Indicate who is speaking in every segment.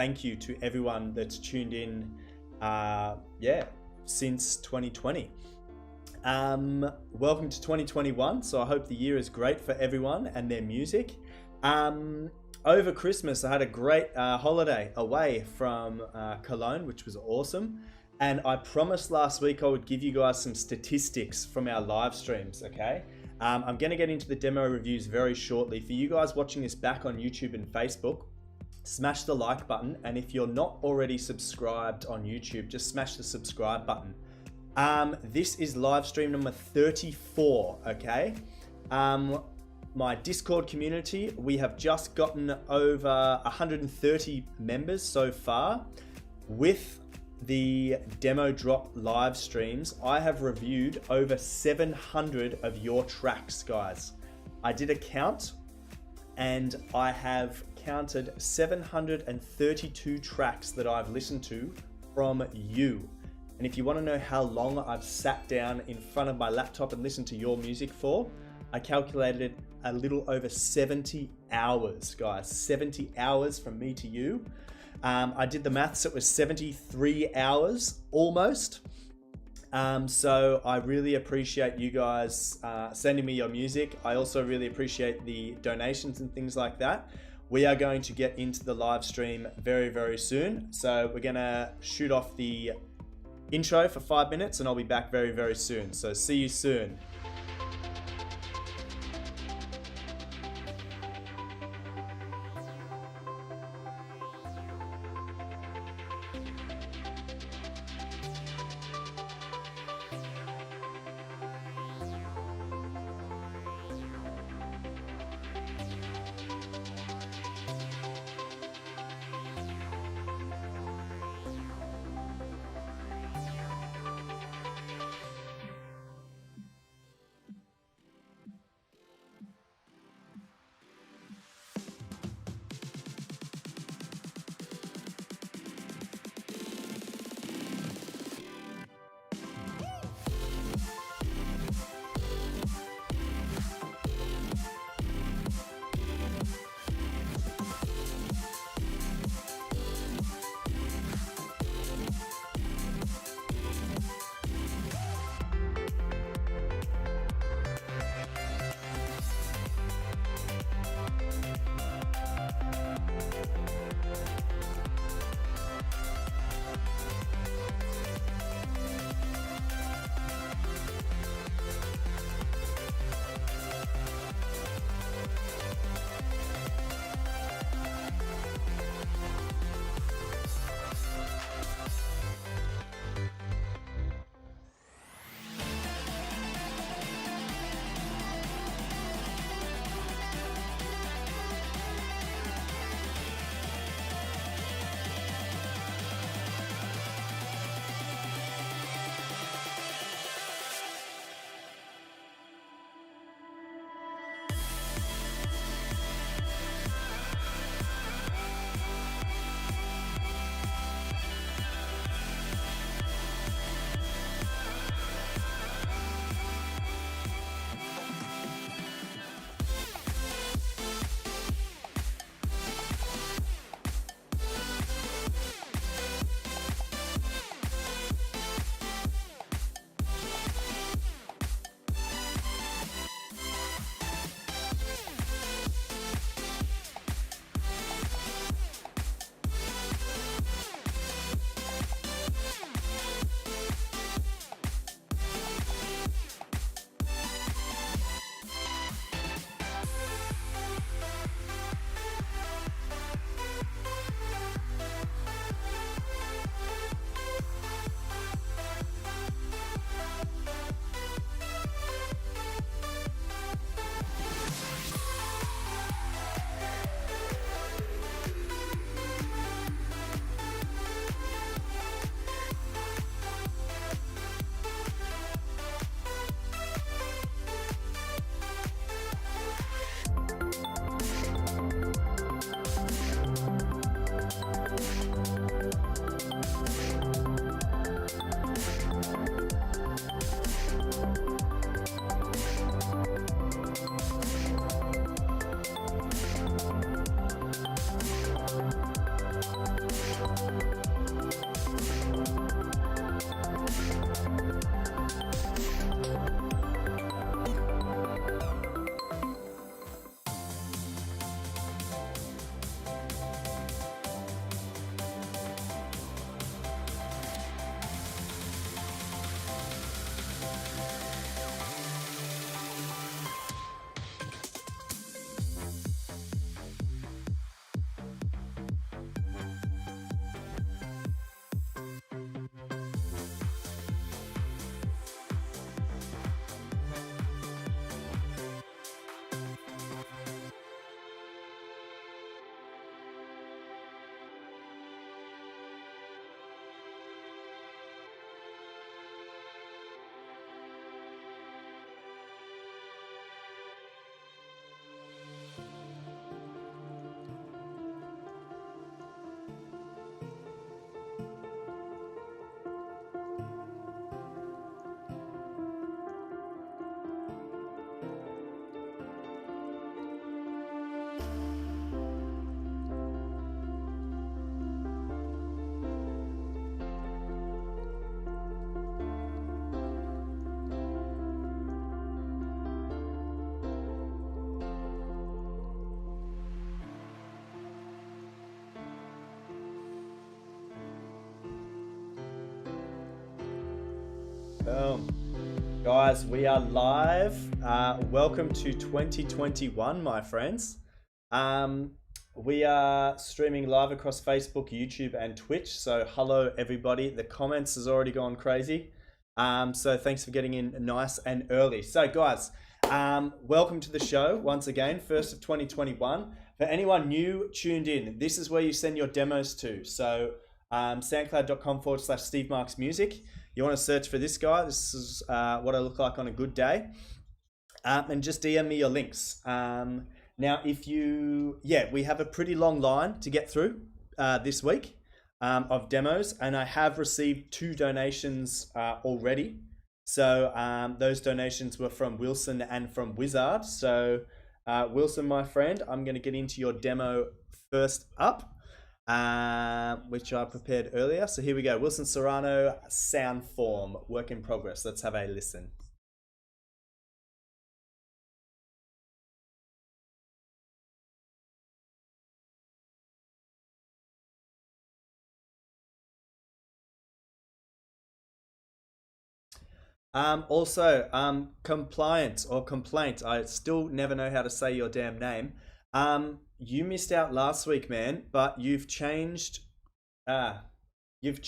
Speaker 1: thank you to everyone that's tuned in, since 2020. Welcome to 2021. So I hope the year is great for everyone and their music. Over Christmas, I had a great holiday away from Cologne, which was awesome. And I promised last week I would give you guys some statistics from our live streams, okay? I'm going to get into the demo reviews very shortly. For you guys watching this back on YouTube and Facebook, smash the like button. And if you're not already subscribed on YouTube, just smash the subscribe button. This is live stream number 34, okay? My Discord community, we have just gotten over 130 members so far. With the demo drop live streams, I have reviewed over 700 of your tracks, guys. I did a count and I have counted 732 tracks that I've listened to from you. And if you want to know how long I've sat down in front of my laptop and listened to your music for, I calculated it a little over 70 hours, guys. 70 hours from me to you. I did the maths, it was 73 hours almost. So I really appreciate you guys sending me your music. I also really appreciate the donations and things like that. We are going to get into the live stream very, very soon. So we're gonna shoot off the intro for 5 minutes and I'll be back very, very soon. So see you soon. Guys, we are live. Welcome to 2021, my friends. We are streaming live across Facebook, YouTube, and Twitch. So hello, everybody. The comments has already gone crazy. So thanks for getting in nice and early. So guys, welcome to the show once again, first of 2021. For anyone new tuned in, this is where you send your demos to. So soundcloud.com/Steve Marks Music. You want to search for this guy. This is what I look like on a good day. And just DM me your links. Now, if you, we have a pretty long line to get through this week of demos, and I have received 2 donations already. So those donations were from Wilson and from Wizard. So Wilson, my friend, I'm going to get into your demo first up, which I prepared earlier. So here we go. Wilson Serrano, Sound Form, work in progress. Let's have a listen. Compliance or complaint. I still never know how to say your damn name. You missed out last week, man, but you've changed your you've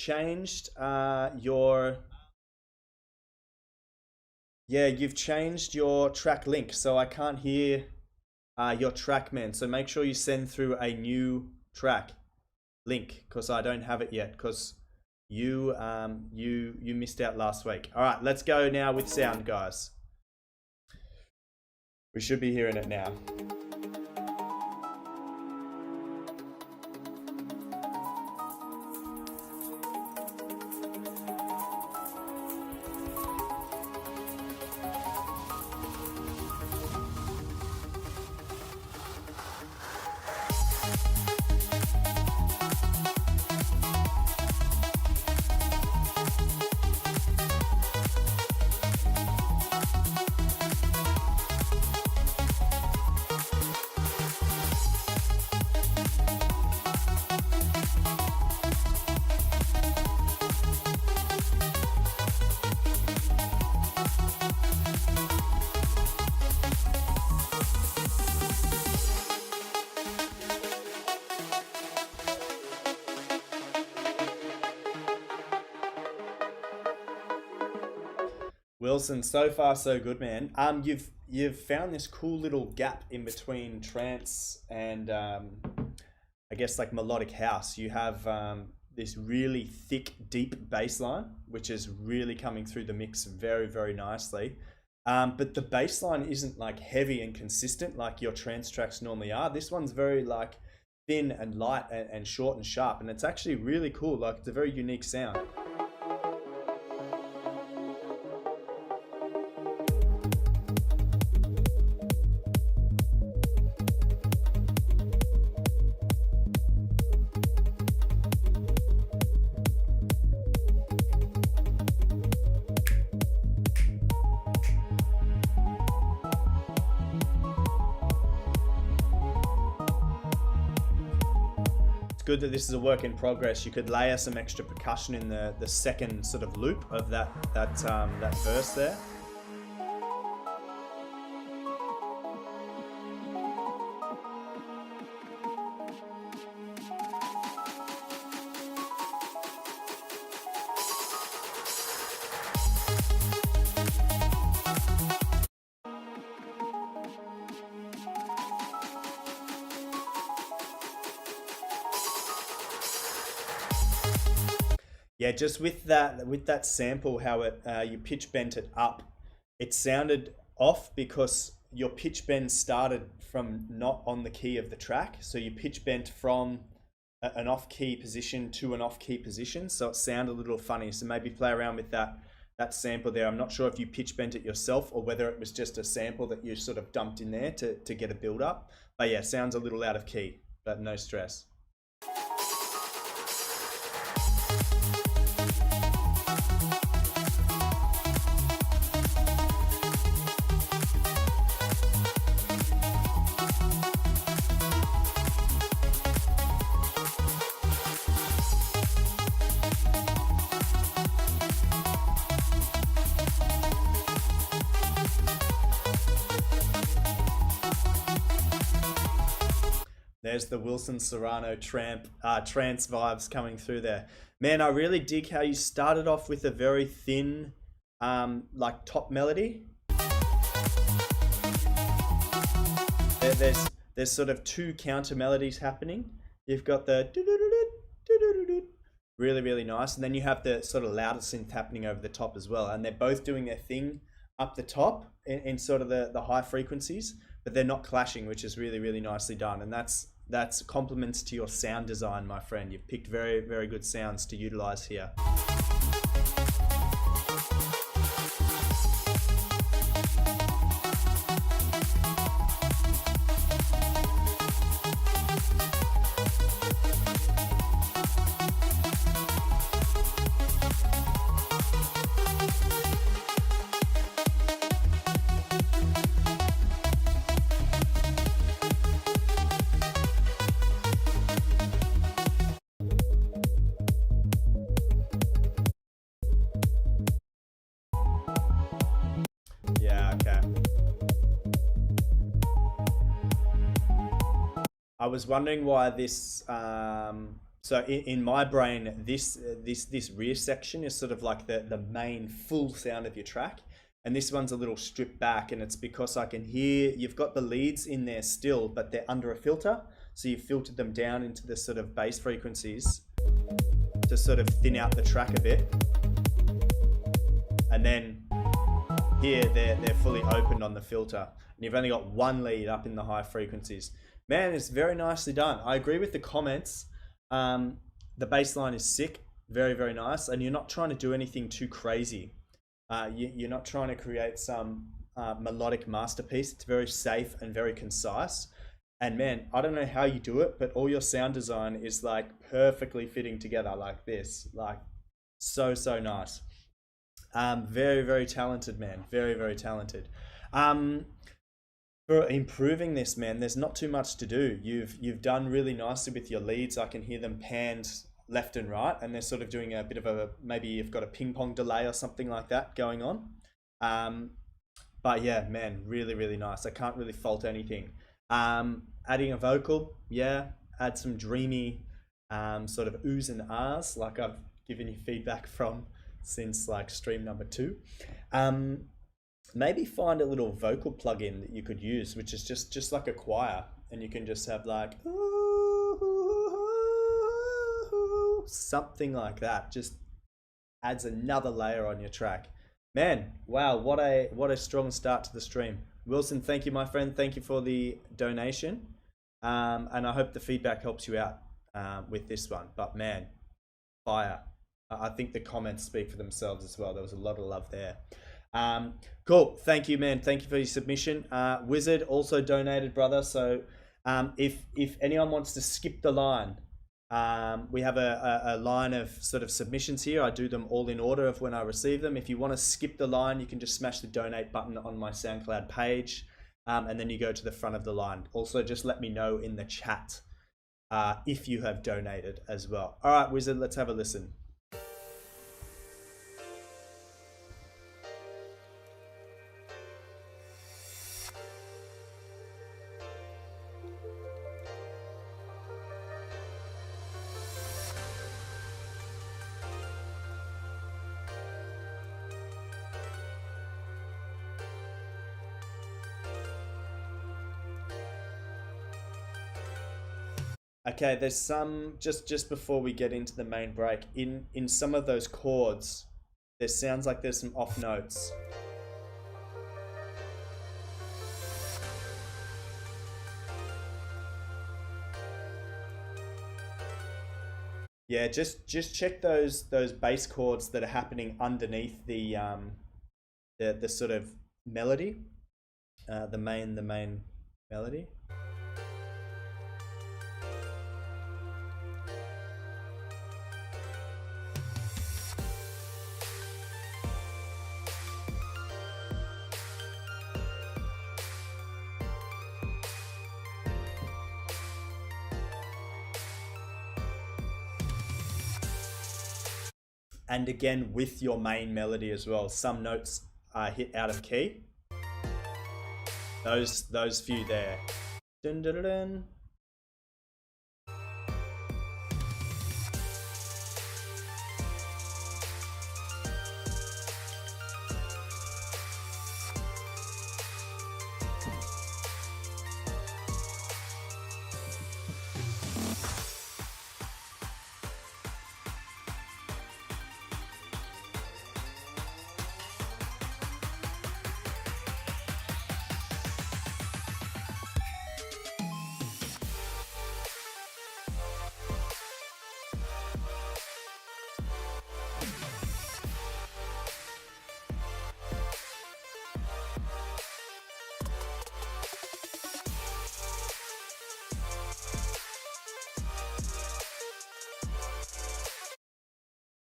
Speaker 1: changed your track link, so I can't hear your track, man. So make sure you send through a new track link, because I don't have it yet, because you missed out last week. All right, let's go now with sound, guys. We should be hearing it now. Wilson, so far so good, man. You've found this cool little gap in between trance and I guess like melodic house. You have this really thick, deep bass line, which is really coming through the mix very, very nicely. But the bass line isn't like heavy and consistent like your trance tracks normally are. This one's very like thin and light and short and sharp, and it's actually really cool. Like, it's a very unique sound. Good that this is a work in progress. You could layer some extra percussion in the second sort of loop of that verse there. Yeah, just with that sample, how it you pitch bent it up, it sounded off because your pitch bend started from not on the key of the track. So you pitch bent from an off key position to an off key position, so it sounded a little funny. So maybe play around with that sample there. I'm not sure if you pitch bent it yourself or whether it was just a sample that you sort of dumped in there to get a build up. But yeah, sounds a little out of key, but no stress. there's the Wilson Serrano trance vibes coming through there. Man, I really dig how you started off with a very thin, like top melody. There's sort of two counter melodies happening. You've got the really, really nice, and then you have the sort of louder synth happening over the top as well, and they're both doing their thing up the top in sort of the high frequencies, but they're not clashing, which is really, really nicely done. And that's compliments to your sound design, my friend. You've picked very, very good sounds to utilize here. Yeah, okay. I was wondering why this. So in my brain, this rear section is sort of like the main full sound of your track, and this one's a little stripped back, and it's because I can hear you've got the leads in there still, but they're under a filter, so you've filtered them down into the sort of bass frequencies to sort of thin out the track a bit, and then here they're fully opened on the filter, and you've only got one lead up in the high frequencies. Man, it's very nicely done. I agree with the comments. The bass line is sick, very, very nice, and you're not trying to do anything too crazy. You're not trying to create some melodic masterpiece. It's very safe and very concise. And man, I don't know how you do it, but all your sound design is like perfectly fitting together like this. Like so nice. Very, very talented, man. Very, very talented. For improving this, man, there's not too much to do. You've done really nicely with your leads. I can hear them panned left and right, and they're sort of doing a bit of a, maybe you've got a ping pong delay or something like that going on. But yeah, man, really, really nice. I can't really fault anything. Adding a vocal, yeah, add some dreamy sort of oohs and ahs, like I've given you feedback from since like stream number 2. Maybe find a little vocal plugin that you could use, which is just like a choir, and you can just have like something like that. Just adds another layer on your track. Man, wow, what a strong start to the stream. Wilson, thank you, my friend. Thank you for the donation, and I hope the feedback helps you out with this one. But man, fire. I think the comments speak for themselves as well. There was a lot of love there. Cool. Thank you, man. Thank you for your submission. Wizard also donated, brother. So if anyone wants to skip the line, we have a line of sort of submissions here. I do them all in order of when I receive them. If you want to skip the line, you can just smash the donate button on my SoundCloud page, and then you go to the front of the line. Also, just let me know in the chat if you have donated as well. All right, Wizard, let's have a listen. Okay, there's some, just before we get into the main break, in some of those chords, there sounds like there's some off notes. Yeah, just check those bass chords that are happening underneath the sort of melody, the main melody. And again, with your main melody as well, some notes are hit out of key. Those few there. Dun, dun, dun, dun.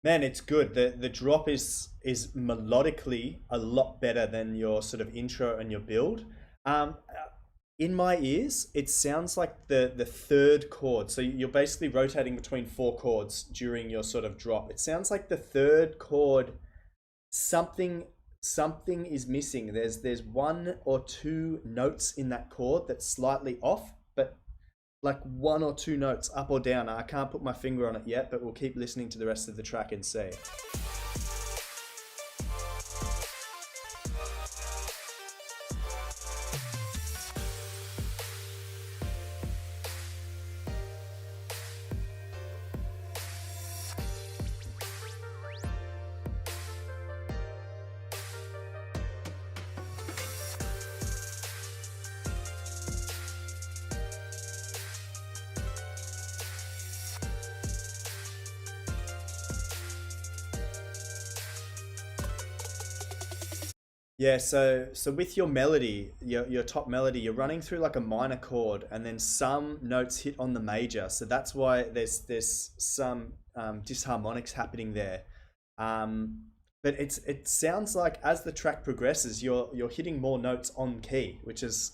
Speaker 1: Man, it's good. The drop is melodically a lot better than your sort of intro and your build. In my ears, it sounds like the third chord. So you're basically rotating between four chords during your sort of drop. It sounds like the third chord, something something is missing. There's one or two notes in that chord that's slightly off, but like one or two notes up or down. I can't put my finger on it yet, but we'll keep listening to the rest of the track and see. Yeah, so with your melody, your top melody, you're running through like a minor chord, and then some notes hit on the major. So that's why there's some disharmonics happening there. Um, but it sounds like as the track progresses, you're hitting more notes on key, which is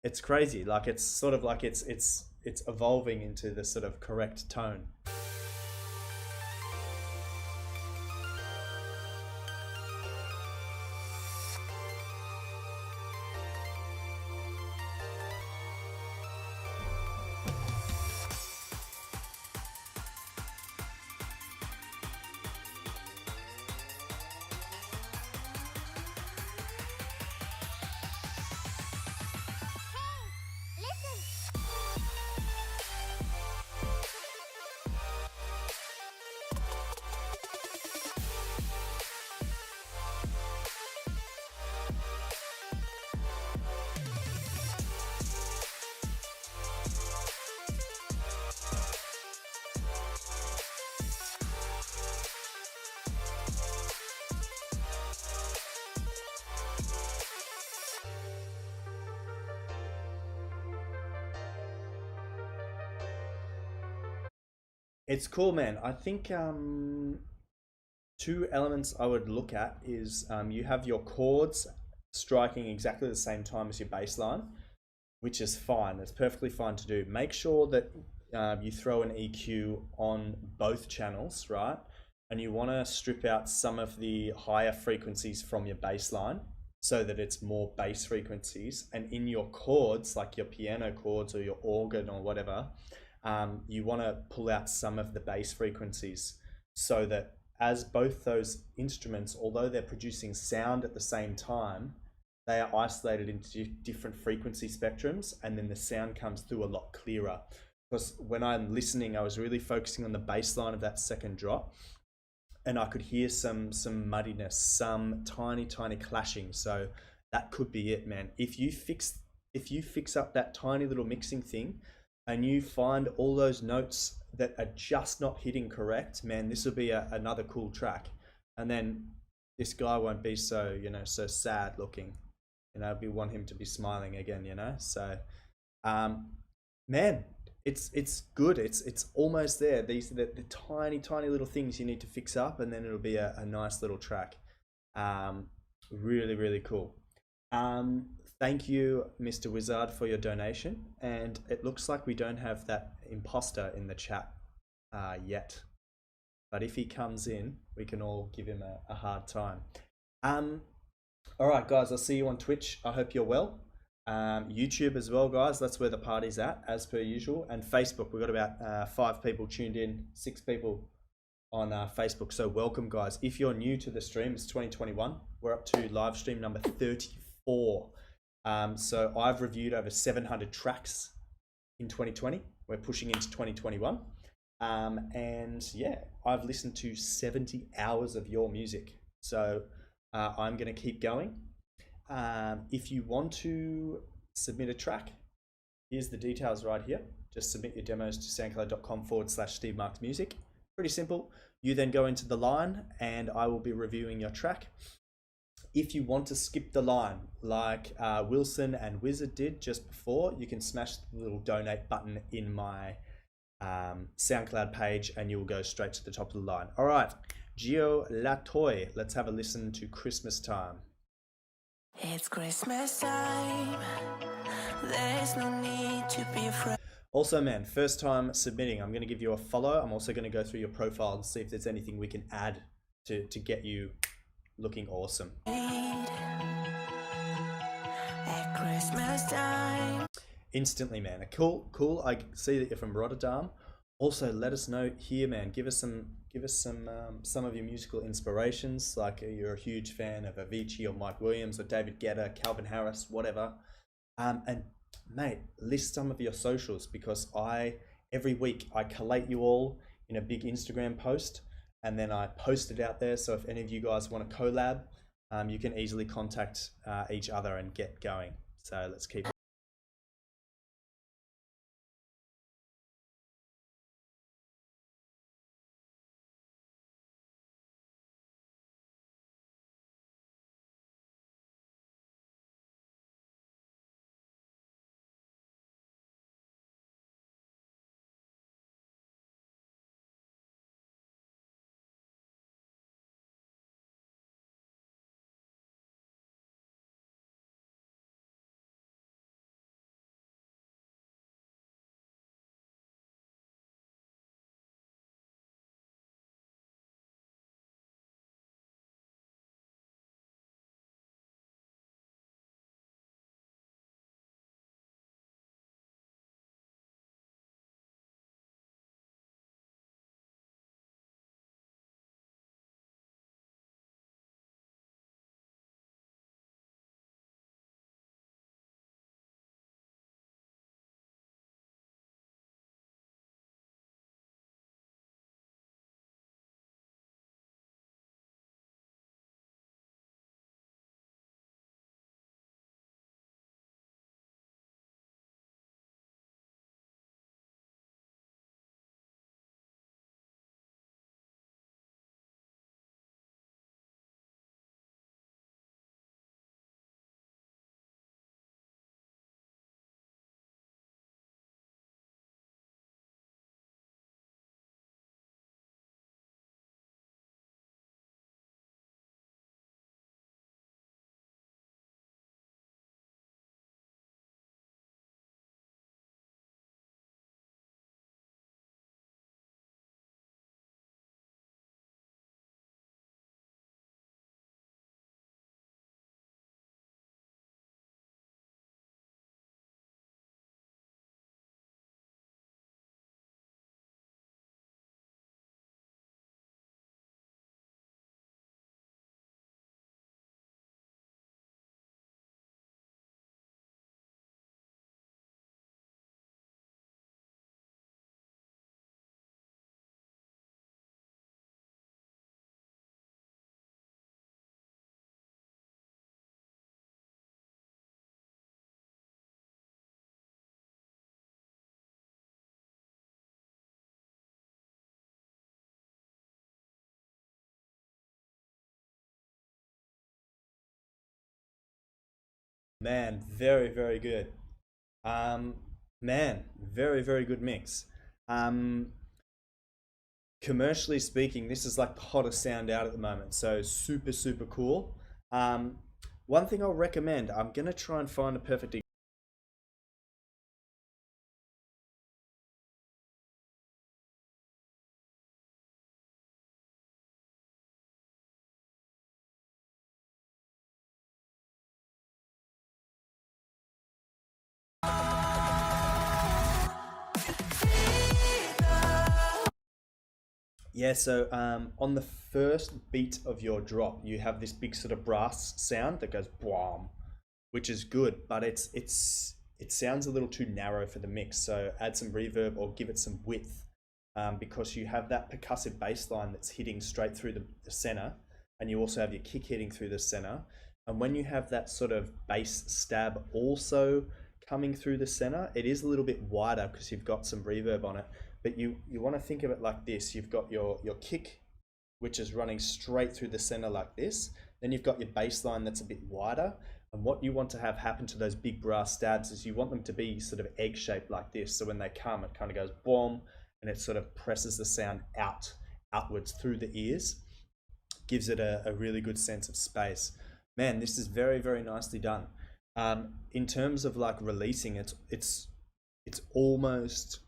Speaker 1: it's crazy. Like it's sort of like it's evolving into the sort of correct tone. It's cool, man. I think two elements I would look at is you have your chords striking exactly the same time as your bass line, which is fine. It's perfectly fine to do. Make sure that you throw an EQ on both channels, right? And you want to strip out some of the higher frequencies from your bass line so that it's more bass frequencies. And in your chords, like your piano chords or your organ or whatever, you want to pull out some of the bass frequencies so that as both those instruments, although they're producing sound at the same time, they are isolated into different frequency spectrums, and then the sound comes through a lot clearer. Because when I'm listening, I was really focusing on the bass line of that second drop, and I could hear some muddiness, some tiny clashing. So that could be it, man. If you fix up that tiny little mixing thing, and you find all those notes that are just not hitting correct, man, this will be another cool track. And then this guy won't be so, so sad looking. We want him to be smiling again, So, um, man, it's good. It's almost there. These are the tiny little things you need to fix up, and then it'll be a nice little track. Um, really cool. Um, Thank you, Mr. Wizard, for your donation. And it looks like we don't have that imposter in the chat yet. But if he comes in, we can all give him a hard time. All right, guys, I'll see you on Twitch. I hope you're well. YouTube as well, guys. That's where the party's at, as per usual. And Facebook, we've got about 5 people tuned in, 6 people on Facebook. So welcome, guys. If you're new to the stream, it's 2021. We're up to live stream number 34. So I've reviewed over 700 tracks in 2020. We're pushing into 2021. And yeah, I've listened to 70 hours of your music. So I'm going to keep going. If you want to submit a track, here's the details right here. Just submit your demos to soundcloud.com/Steve Marks Music. Pretty simple. You then go into the line and I will be reviewing your track. If you want to skip the line, like Wilson and Wizard did just before, you can smash the little donate button in my SoundCloud page, and you'll go straight to the top of the line. All right, Gio Latoy, let's have a listen to Christmas Time.
Speaker 2: It's Christmas time. There's no need to be afraid.
Speaker 1: Also, man, first time submitting, I'm going to give you a follow. I'm also going to go through your profile and see if there's anything we can add to get you looking awesome.
Speaker 2: At Christmas time.
Speaker 1: Instantly, man. Cool. I see that you're from Rotterdam. Also, let us know here, man. Give us some of your musical inspirations. Like you're a huge fan of Avicii or Mike Williams or David Guetta, Calvin Harris, whatever. And mate, list some of your socials, because every week I collate you all in a big Instagram post, and then I post it out there. So if any of you guys want to collab, you can easily contact each other and get going. So let's keep it. Man, very, very good. Um, Man, very, very good mix. Um, Commercially speaking, this is like the hottest sound out at the moment. So super, super cool. Um, One thing I'll recommend, I'm gonna try and find a perfect. Yeah, so on the first beat of your drop, you have this big sort of brass sound that goes boom, which is good, but it sounds a little too narrow for the mix. So add some reverb or give it some width, because you have that percussive bass line that's hitting straight through the center, and you also have your kick hitting through the center. And when you have that sort of bass stab also coming through the center, it is a little bit wider because you've got some reverb on it. But you want to think of it like this. You've got your kick, which is running straight through the center like this. Then you've got your bass line that's a bit wider. And what you want to have happen to those big brass stabs is you want them to be sort of egg shaped like this. So when they come, it kind of goes boom, and it sort of presses the sound outwards through the ears, gives it a really good sense of space. Man, this is very, very nicely done. In terms of like releasing, it's almost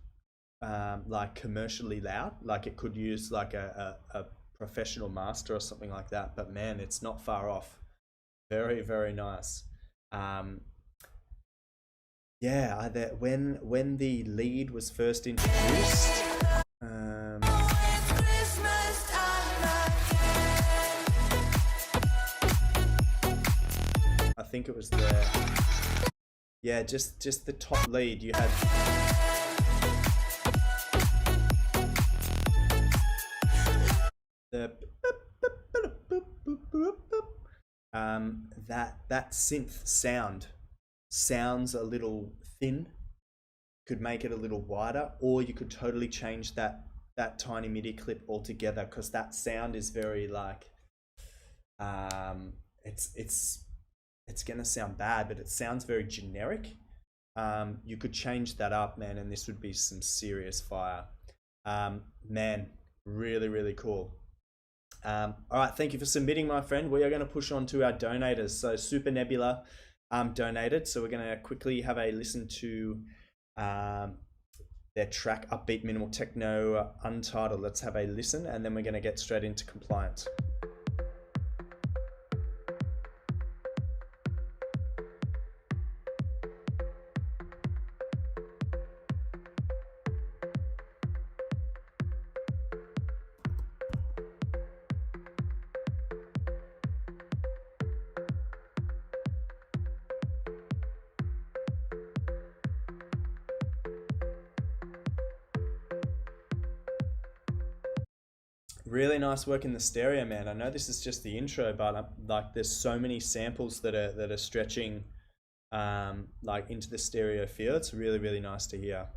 Speaker 1: like commercially loud, like it could use like a professional master or something like that, but man, it's not far off. Very, very nice. Yeah, when the lead was first introduced, I think it was just the top lead. You had the that synth sounds a little thin. Could make it a little wider, or you could totally change that tiny MIDI clip altogether, because that sound is very like it's gonna sound bad, but it sounds very generic. You could change that up, man, and this would be some serious fire. Man, really, really cool. All right, thank you for submitting, my friend. We are going to push on to our donators. So Super Nebula donated, so we're going to quickly have a listen to their track Upbeat Minimal Techno Untitled. Let's have a listen, and then we're going to get straight into compliance. Really nice work in the stereo, man. I know this is just the intro, but like there's so many samples that are stretching like into the stereo field. It's really, really nice to hear.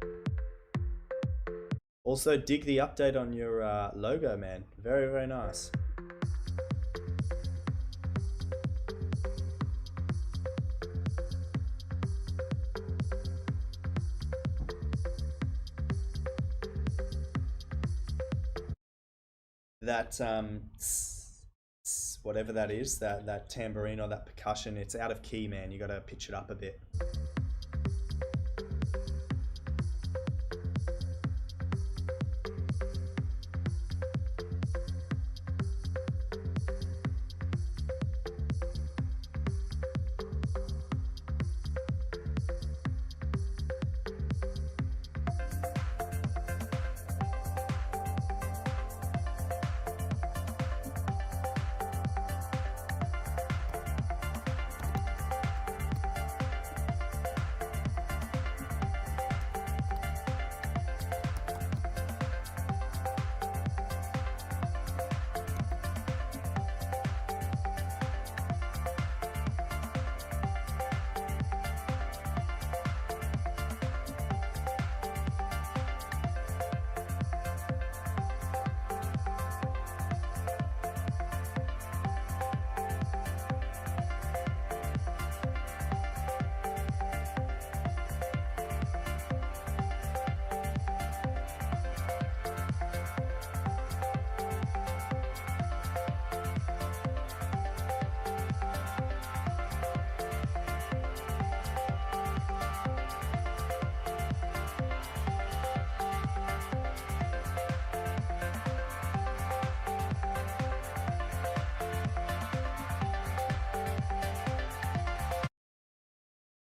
Speaker 1: Also, dig the update on your logo, man. Very, very nice. That whatever that is, that tambourine or that percussion, it's out of key, man. You got to pitch it up a bit.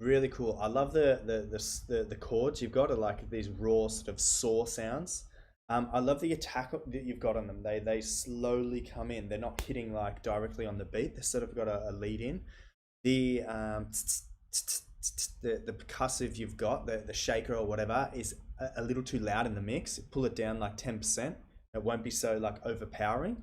Speaker 1: Really cool. I love the chords you've got are like these raw sort of saw sounds. I love the attack that you've got on them. They slowly come in. They're not hitting like directly on the beat. They sort of got a lead in. The percussive you've got, the shaker or whatever, is a little too loud in the mix. Pull it down like 10%. It won't be so like overpowering.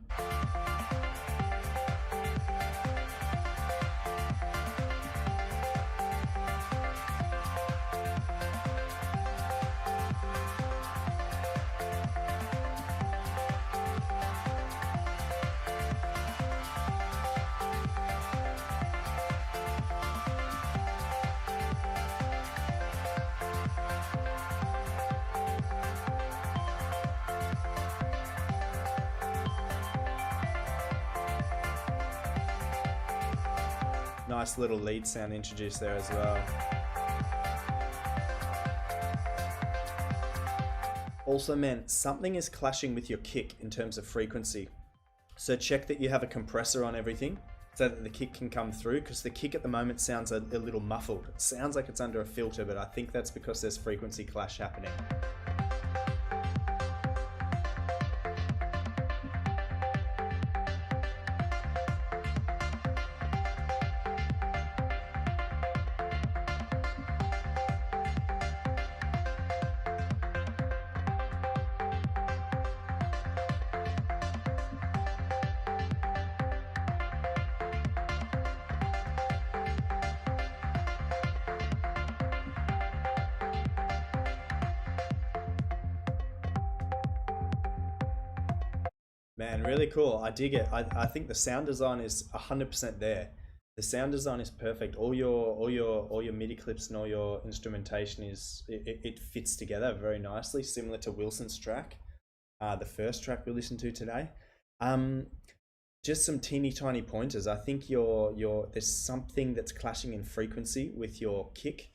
Speaker 1: Nice little lead sound introduced there as well. Also, man, something is clashing with your kick in terms of frequency. So check that you have a compressor on everything so that the kick can come through, because the kick at the moment sounds a little muffled. It sounds like it's under a filter, but I think that's because there's frequency clash happening. Man, really cool. I dig it. I think the sound design is 100% there. The sound design is perfect. All your MIDI clips and all your instrumentation it fits together very nicely, similar to Wilson's track, the first track we listened to today. Just some teeny tiny pointers. I think there's something that's clashing in frequency with your kick.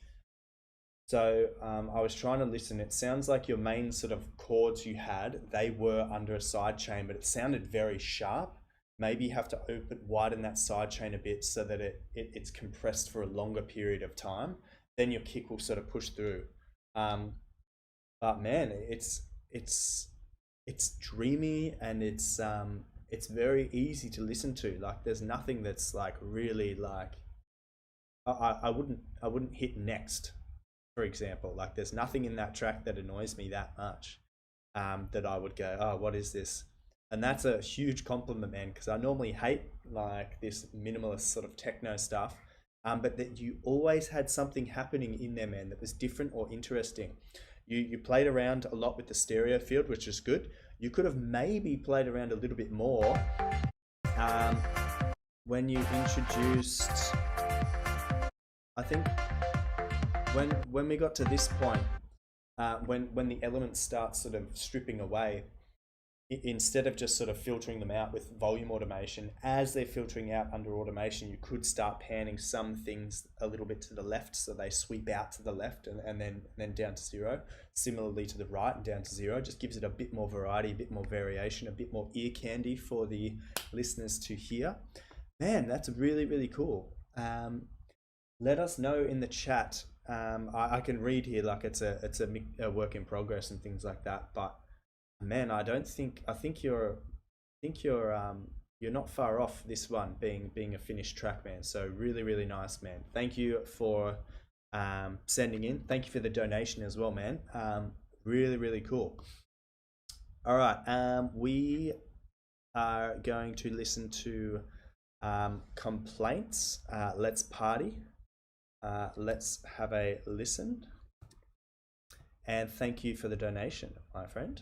Speaker 1: So I was trying to listen. It sounds like your main sort of chords you had, they were under a side chain, but it sounded very sharp. Maybe you have to widen that side chain a bit so that it's compressed for a longer period of time. Then your kick will sort of push through. But man, it's dreamy, and it's very easy to listen to. Like, there's nothing that's like really like I wouldn't hit next, for example. Like, there's nothing in that track that annoys me that much, that I would go, oh, what is this? And that's a huge compliment, man, because I normally hate like this minimalist sort of techno stuff, but that you always had something happening in there, man, that was different or interesting. You played around a lot with the stereo field, which is good. You could have maybe played around a little bit more when you introduced, I think, when we got to this point, when the elements start sort of stripping away, instead of just sort of filtering them out with volume automation, as they're filtering out under automation, you could start panning some things a little bit to the left, so they sweep out to the left and then down to zero. Similarly to the right and down to zero. Just gives it a bit more variety, a bit more variation, a bit more ear candy for the listeners to hear. Man, that's really, really cool. Let us know in the chat. I can read here like it's a work in progress and things like that, but man, I think you're not far off this one being a finished track, man. So really, really nice, man. Thank you for sending in. Thank you for the donation as well, man. Really, really cool. All right, we are going to listen to Complaints. Let's Party. Let's have a listen. And thank you for the donation, my friend.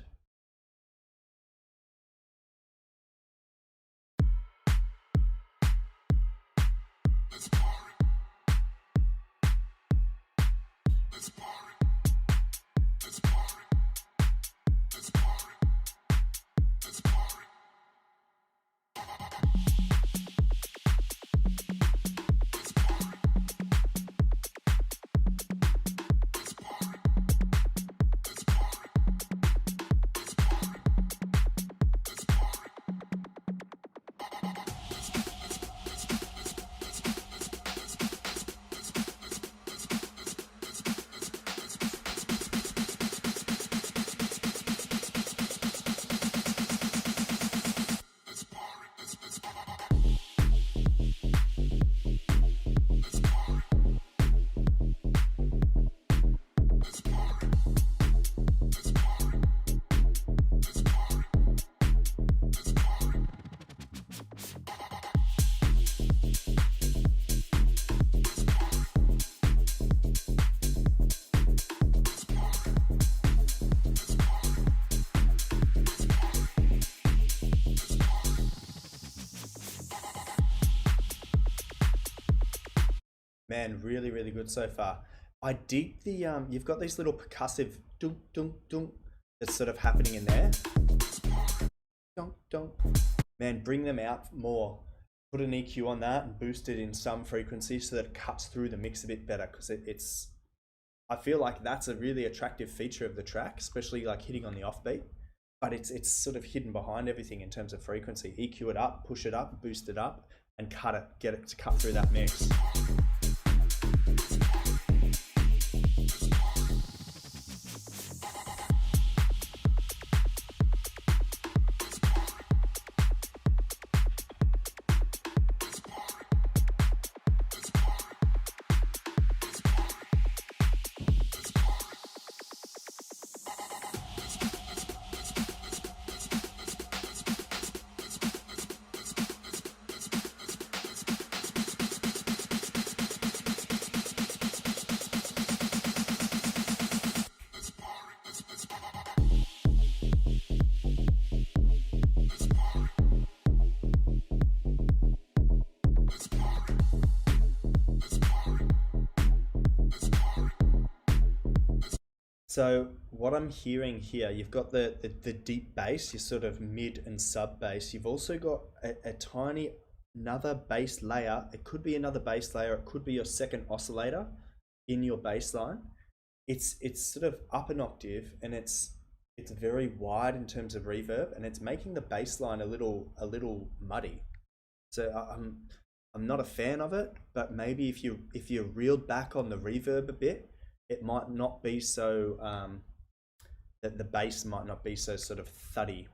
Speaker 1: Man, really, really good so far. I dig the you've got these little percussive dunk dunk dunk that's sort of happening in there. Dunk dunk. Man, bring them out more. put an EQ on that and boost it in some frequency so that it cuts through the mix a bit better, because it's I feel like that's a really attractive feature of the track, especially like hitting on the offbeat, but it's sort of hidden behind everything in terms of frequency. EQ it up, push it up, boost it up, and get it to cut through that mix. So what I'm hearing here, you've got the deep bass, your sort of mid and sub bass. You've also got a tiny another bass layer. It could be another bass layer. It could be your second oscillator in your bass line. It's sort of up an octave, and it's very wide in terms of reverb, and it's making the bass line a little muddy. So I'm not a fan of it, but maybe if you reeled back on the reverb a bit, it might not be so that the bass might not be so sort of thuddy.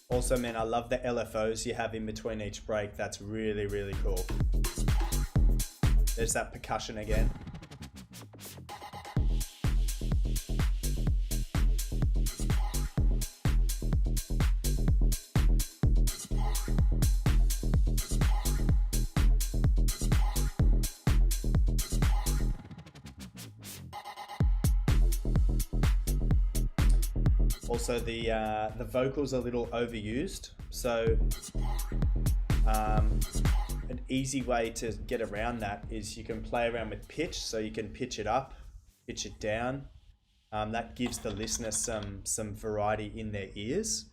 Speaker 1: Also, man, I love the LFOs you have in between each break. That's really, really cool. There's that percussion again. Also, the vocals are a little overused, so an easy way to get around that is you can play around with pitch. So you can pitch it up, pitch it down. That gives the listener some variety in their ears,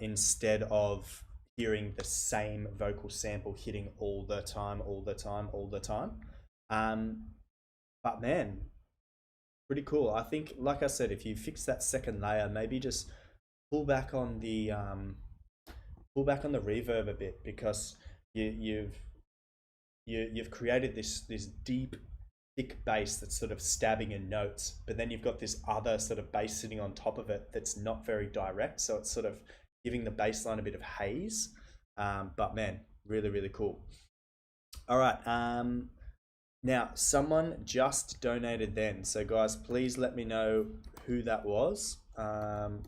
Speaker 1: instead of hearing the same vocal sample hitting all the time. But man, pretty cool. I think, like I said, if you fix that second layer, maybe just pull back on the reverb a bit, because you've created this deep, thick bass that's sort of stabbing in notes, but then you've got this other sort of bass sitting on top of it that's not very direct, so it's sort of giving the bass line a bit of haze. But man, really, really cool. All right. Now, someone just donated then. So guys, please let me know who that was. I'm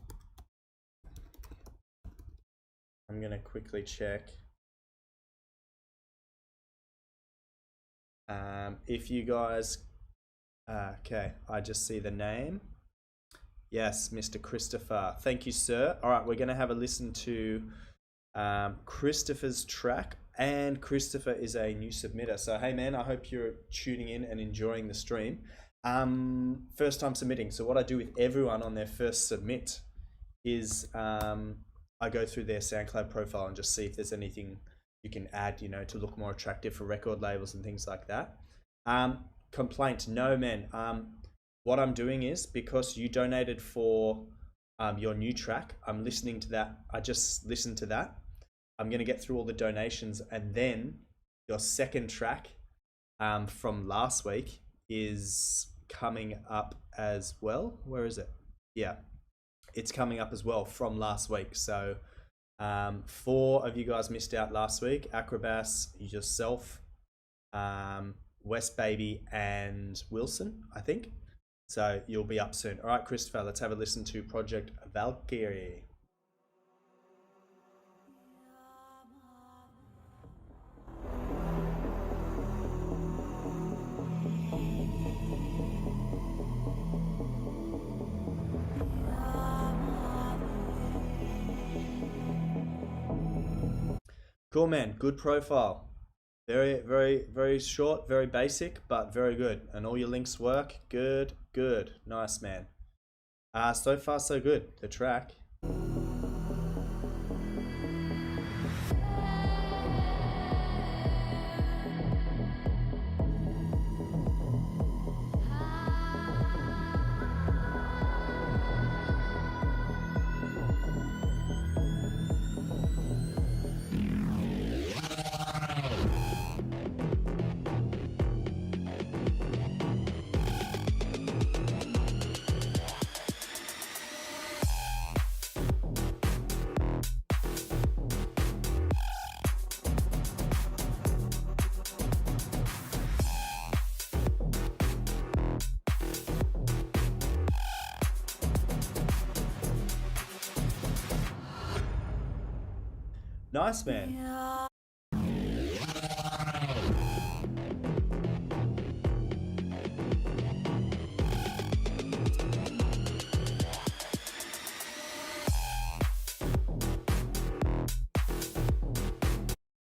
Speaker 1: going to quickly check. If you guys... okay, I just see the name. Yes, Mr. Christopher. Thank you, sir. All right, we're going to have a listen to Christopher's track. And Christopher is a new submitter. So, hey man, I hope you're tuning in and enjoying the stream. First time submitting. So what I do with everyone on their first submit is I go through their SoundCloud profile and just see if there's anything you can add, to look more attractive for record labels and things like that. Complaint, no man. What I'm doing is, because you donated for your new track, I'm listening to that. I just listened to that. I'm going to get through all the donations, and then your second track from last week is coming up as well. Where is it? Yeah, it's coming up as well from last week. So 4 of you guys missed out last week: Acrobas, yourself, West Baby, and Wilson, I think. So you'll be up soon. All right, Christopher, let's have a listen to Project Valkyrie. Cool, man. Good profile. Very, very, very short, very basic, but very good. And all your links work. Good, good. Nice, man. So far, so good. The track. Nice, man.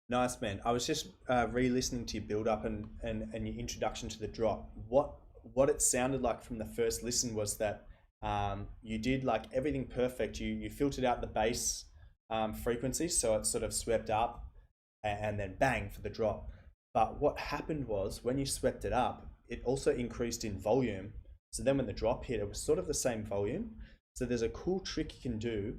Speaker 1: Nice, man. I was just re-listening to your build-up and your introduction to the drop. What it sounded like from the first listen was that you did like everything perfect. You filtered out the bass frequency, so it sort of swept up and then bang for the drop. But what happened was when you swept it up, it also increased in volume. So then when the drop hit, it was sort of the same volume. So there's a cool trick you can do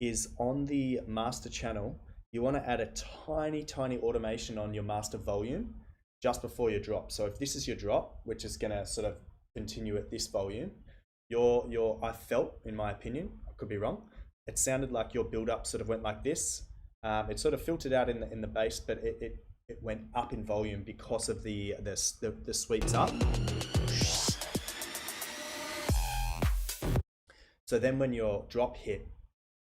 Speaker 1: is on the master channel, you want to add a tiny automation on your master volume just before your drop. So if this is your drop, which is going to sort of continue at this volume, I felt, in my opinion, I could be wrong, it sounded like your build up sort of went like this. It sort of filtered out in the bass, but it went up in volume because of the sweeps up. So then when your drop hit,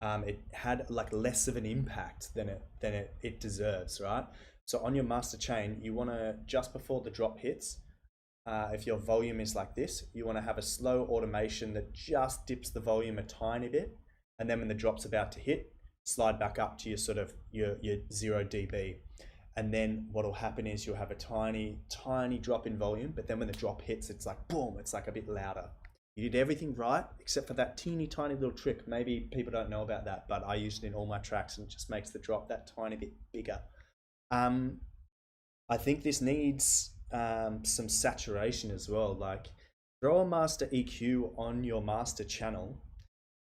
Speaker 1: it had like less of an impact than it deserves, right? So on your master chain, you want to, just before the drop hits, if your volume is like this, you want to have a slow automation that just dips the volume a tiny bit, and then when the drop's about to hit, slide back up to your sort of your 0 dB. And then what'll happen is you'll have a tiny drop in volume, but then when the drop hits, it's like boom, it's like a bit louder. You did everything right, except for that teeny tiny little trick. Maybe people don't know about that, but I use it in all my tracks and it just makes the drop that tiny bit bigger. I think this needs some saturation as well. Like throw a master EQ on your master channel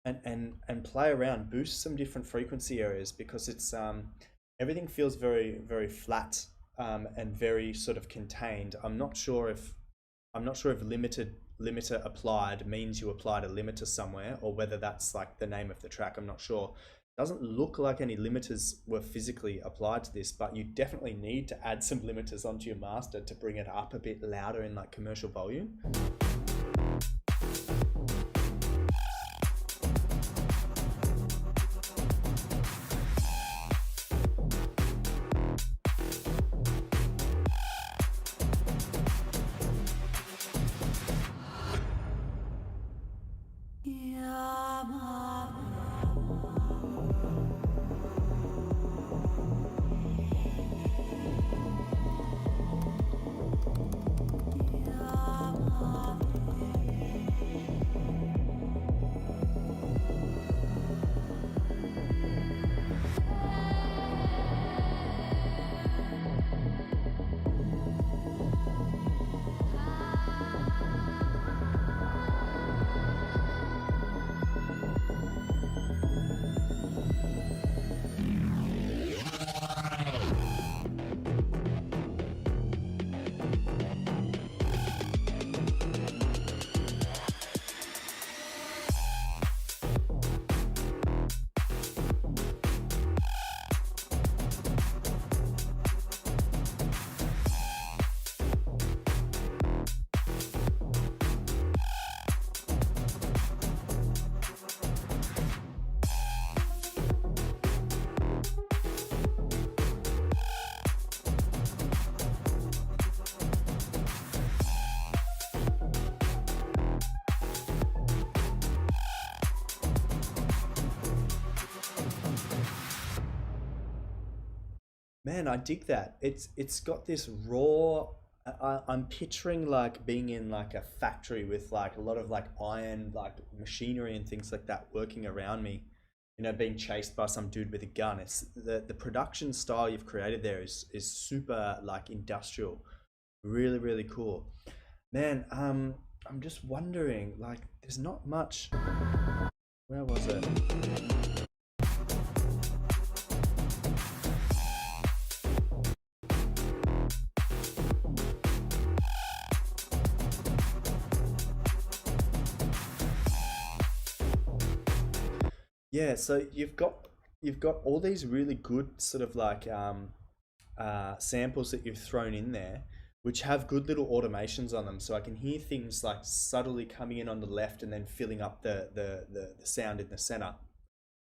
Speaker 1: and play around, boost some different frequency areas, because it's everything feels very, very flat and very sort of contained. I'm not sure if limiter applied means you applied a limiter somewhere, or whether that's like the name of the track. I'm not sure. Doesn't look like any limiters were physically applied to this, but you definitely need to add some limiters onto your master to bring it up a bit louder in like commercial volume. Man, I dig that. It's got this raw. I'm picturing like being in like a factory with like a lot of like iron, like machinery and things like that working around me. You know, being chased by some dude with a gun. It's the production style you've created there is super like industrial. Really, really cool. Man, I'm just wondering, like, there's not much. Where was it? Yeah, so you've got all these really good sort of like samples that you've thrown in there, which have good little automations on them. So I can hear things like subtly coming in on the left and then filling up the sound in the center.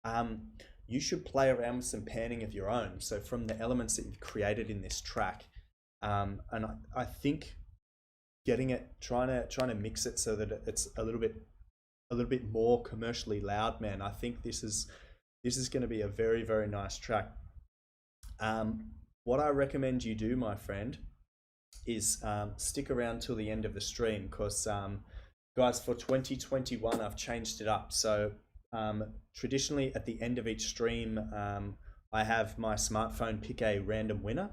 Speaker 1: Um, you should play around with some panning of your own. So from the elements that you've created in this track, and I think getting it, trying to mix it so that it's a little bit more commercially loud, man. I think this is going to be a very, very nice track. What I recommend you do, my friend, is stick around till the end of the stream because, guys, for 2021, I've changed it up. So traditionally, at the end of each stream, I have my smartphone pick a random winner.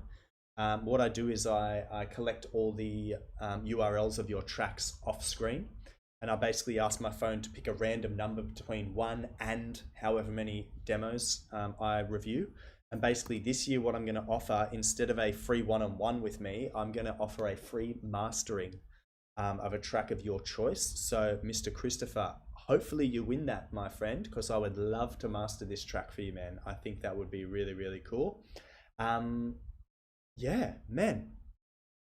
Speaker 1: What I do is I collect all the URLs of your tracks off screen, and I basically ask my phone to pick a random number between 1 and however many demos I review. And basically this year what I'm going to offer, instead of a free one-on-one with me, I'm going to offer a free mastering of a track of your choice. So Mr. Christopher, hopefully you win that, my friend, because I would love to master this track for you, man. I think that would be really, really cool. Yeah, man,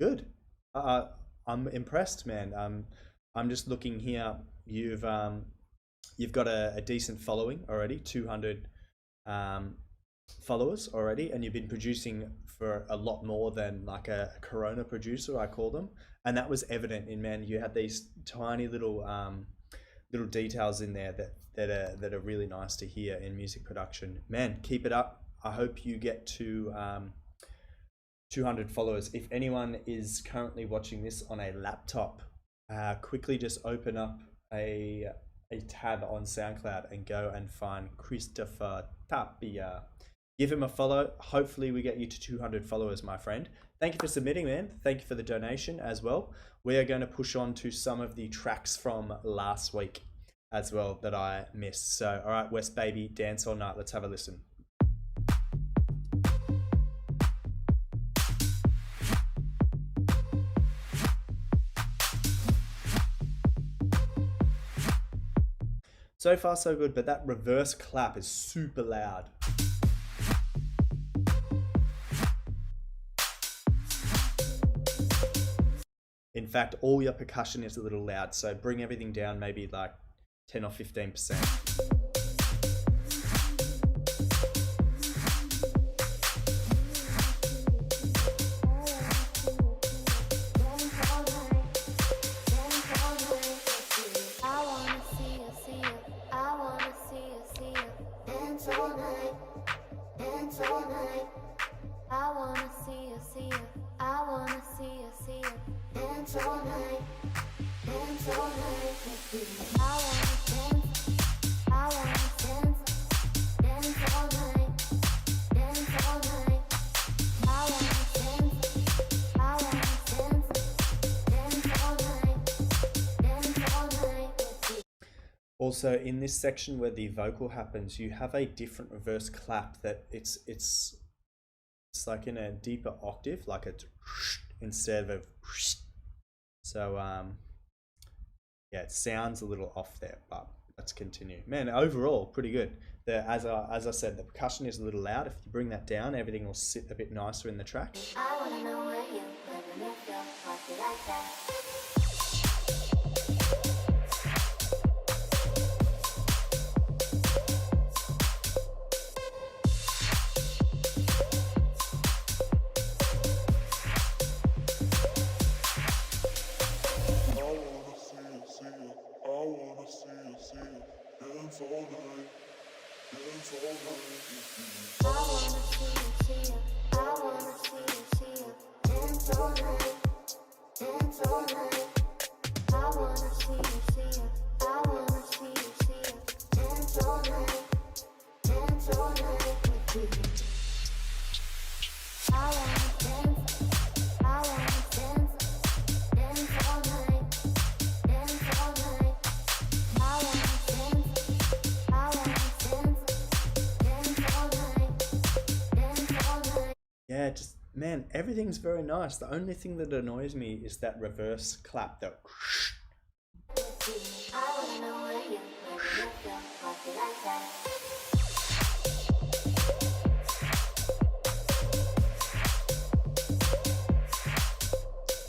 Speaker 1: good. I'm impressed, man. I'm just looking here. You've got a decent following already, 200 followers already, and you've been producing for a lot more than like a Corona producer, I call them, and that was evident in, man, you had these tiny little details in there that are really nice to hear in music production. Man, keep it up. I hope you get to 200 followers. If anyone is currently watching this on a laptop, quickly just open up a tab on SoundCloud and go and find Christopher Tapia. Give him a follow. Hopefully we get you to 200 followers, my friend. Thank you for submitting, man. Thank you for the donation as well. We are going to push on to some of the tracks from last week as well that I missed. So, all right, West Baby, Dance All Night. Let's have a listen. So far, so good, but that reverse clap is super loud. In fact, all your percussion is a little loud, so bring everything down maybe like 10 or 15%. Also, in this section where the vocal happens, you have a different reverse clap that it's like in a deeper octave, like a instead of so yeah, it sounds a little off there, but let's continue. Man, overall pretty good. As I said, the percussion is a little loud. If you bring that down, everything will sit a bit nicer in the track. I wanna know where you live and if you're party like that. I wanna see you, Yeah, just man, everything's very nice. The only thing that annoys me is that reverse clap. That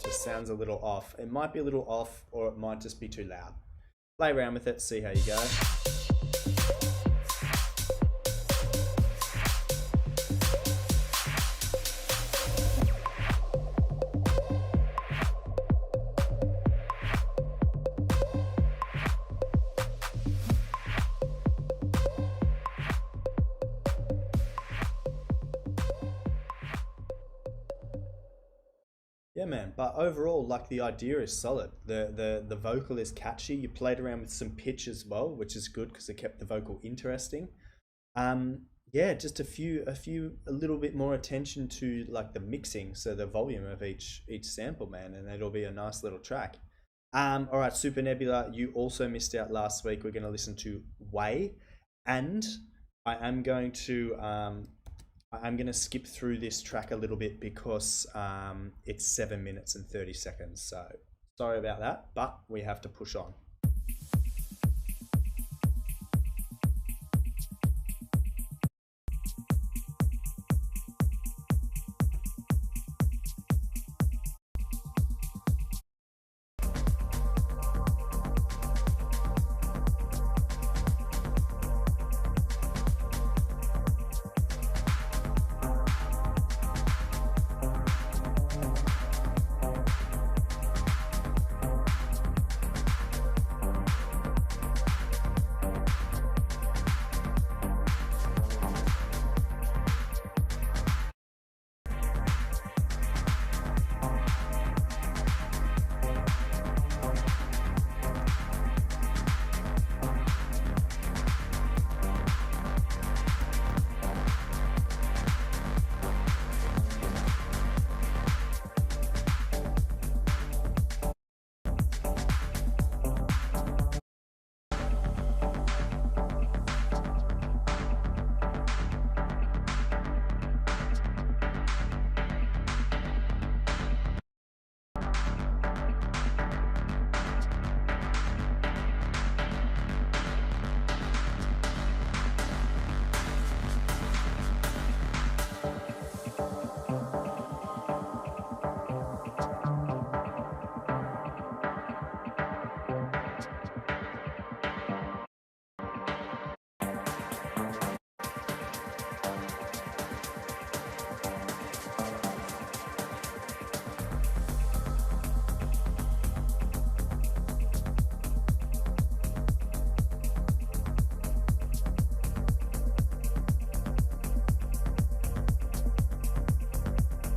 Speaker 1: just sounds a little off. It might be a little off, or it might just be too loud. Play around with it, see how you go. Yeah, man. But overall, like the idea is solid. The vocal is catchy. You played around with some pitch as well, which is good because it kept the vocal interesting. Yeah, just a little bit more attention to like the mixing, so the volume of each sample, man, and it'll be a nice little track. All right, Super Nebula, you also missed out last week. We're going to listen to Way, and I am going to skip through this track a little bit because it's 7 minutes and 30 seconds. So sorry about that, but we have to push on.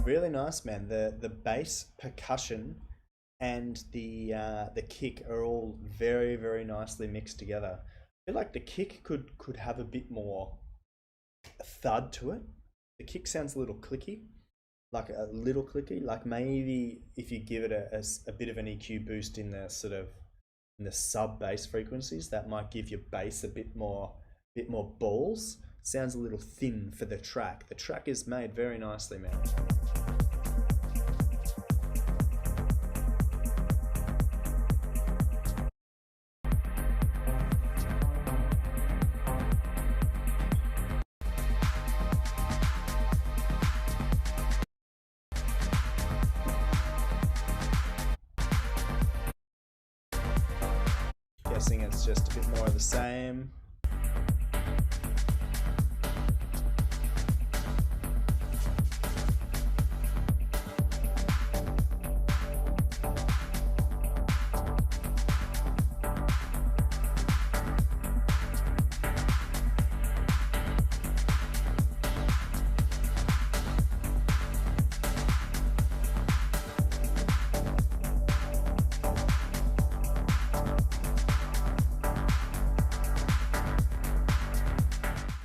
Speaker 1: Really nice, man. The bass, percussion, and the kick are all very, very nicely mixed together. I feel like the kick could have a bit more thud to it. The kick sounds a little clicky, like maybe if you give it a bit of an EQ boost in the sort of in the sub bass frequencies, that might give your bass a bit more balls. Sounds a little thin for the track. The track is made very nicely, man. Guessing it's just a bit more of the same.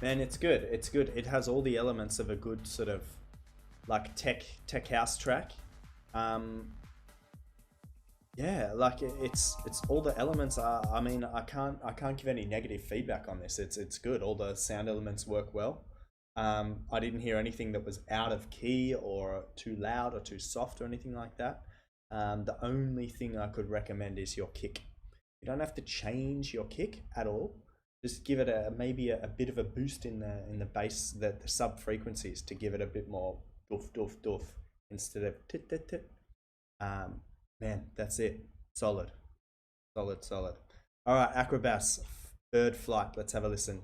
Speaker 1: Man, it's good. It's good. It has all the elements of a good sort of like tech house track. Um, yeah, like it's all the elements are. I mean, I can't give any negative feedback on this. It's good. All the sound elements work well. I didn't hear anything that was out of key or too loud or too soft or anything like that. The only thing I could recommend is your kick. You don't have to change your kick at all. Just give it a maybe a bit of a boost in the bass, the sub frequencies to give it a bit more doof doof doof instead of tit tit tit. Um, Man, that's it. Solid, solid, solid. All right, Acrobas, Bird Flight. Let's have a listen.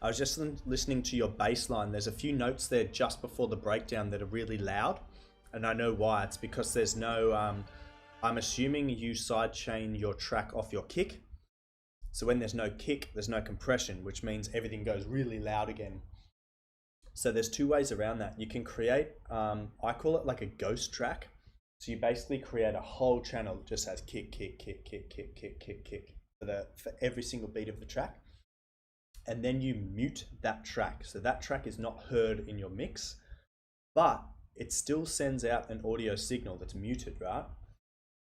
Speaker 1: I was just listening to your bass line. There's a few notes there just before the breakdown that are really loud, and I know why. It's because there's no. I'm assuming you sidechain your track off your kick. So when there's no kick, there's no compression, which means everything goes really loud again. So there's two ways around that. You can create, I call it like a ghost track. So you basically create a whole channel that just has kick, kick, kick, kick, kick, kick, kick, kick for every single beat of the track. And then you mute that track. So that track is not heard in your mix, but it still sends out an audio signal that's muted, right?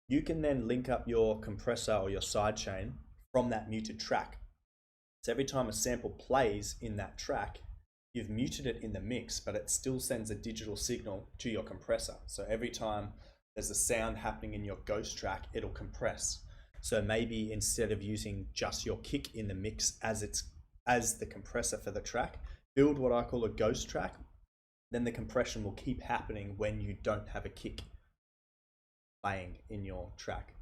Speaker 1: You can then link up your compressor or your sidechain from that muted track. So every time a sample plays in that track, you've muted it in the mix, but it still sends a digital signal to your compressor. So every time there's a sound happening in your ghost track, it'll compress. So maybe instead of using just your kick in the mix as the compressor for the track, build what I call a ghost track. Then the compression will keep happening when you don't have a kick playing in your track.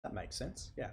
Speaker 1: That makes sense? Yeah.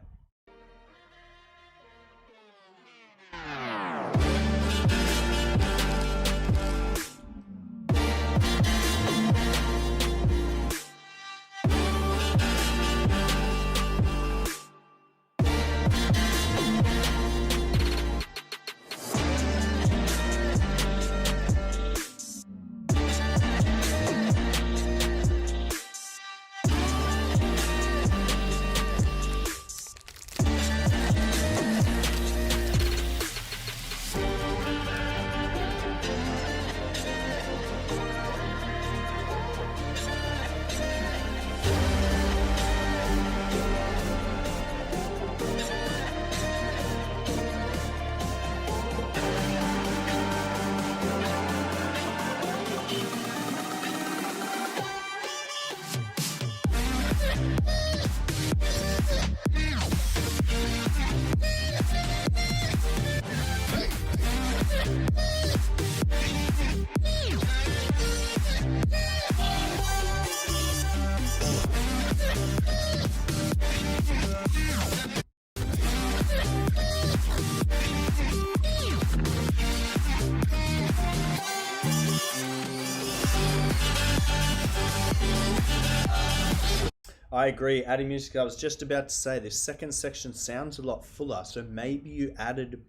Speaker 1: I agree. Adding music, I was just about to say this second section sounds a lot fuller. So maybe you added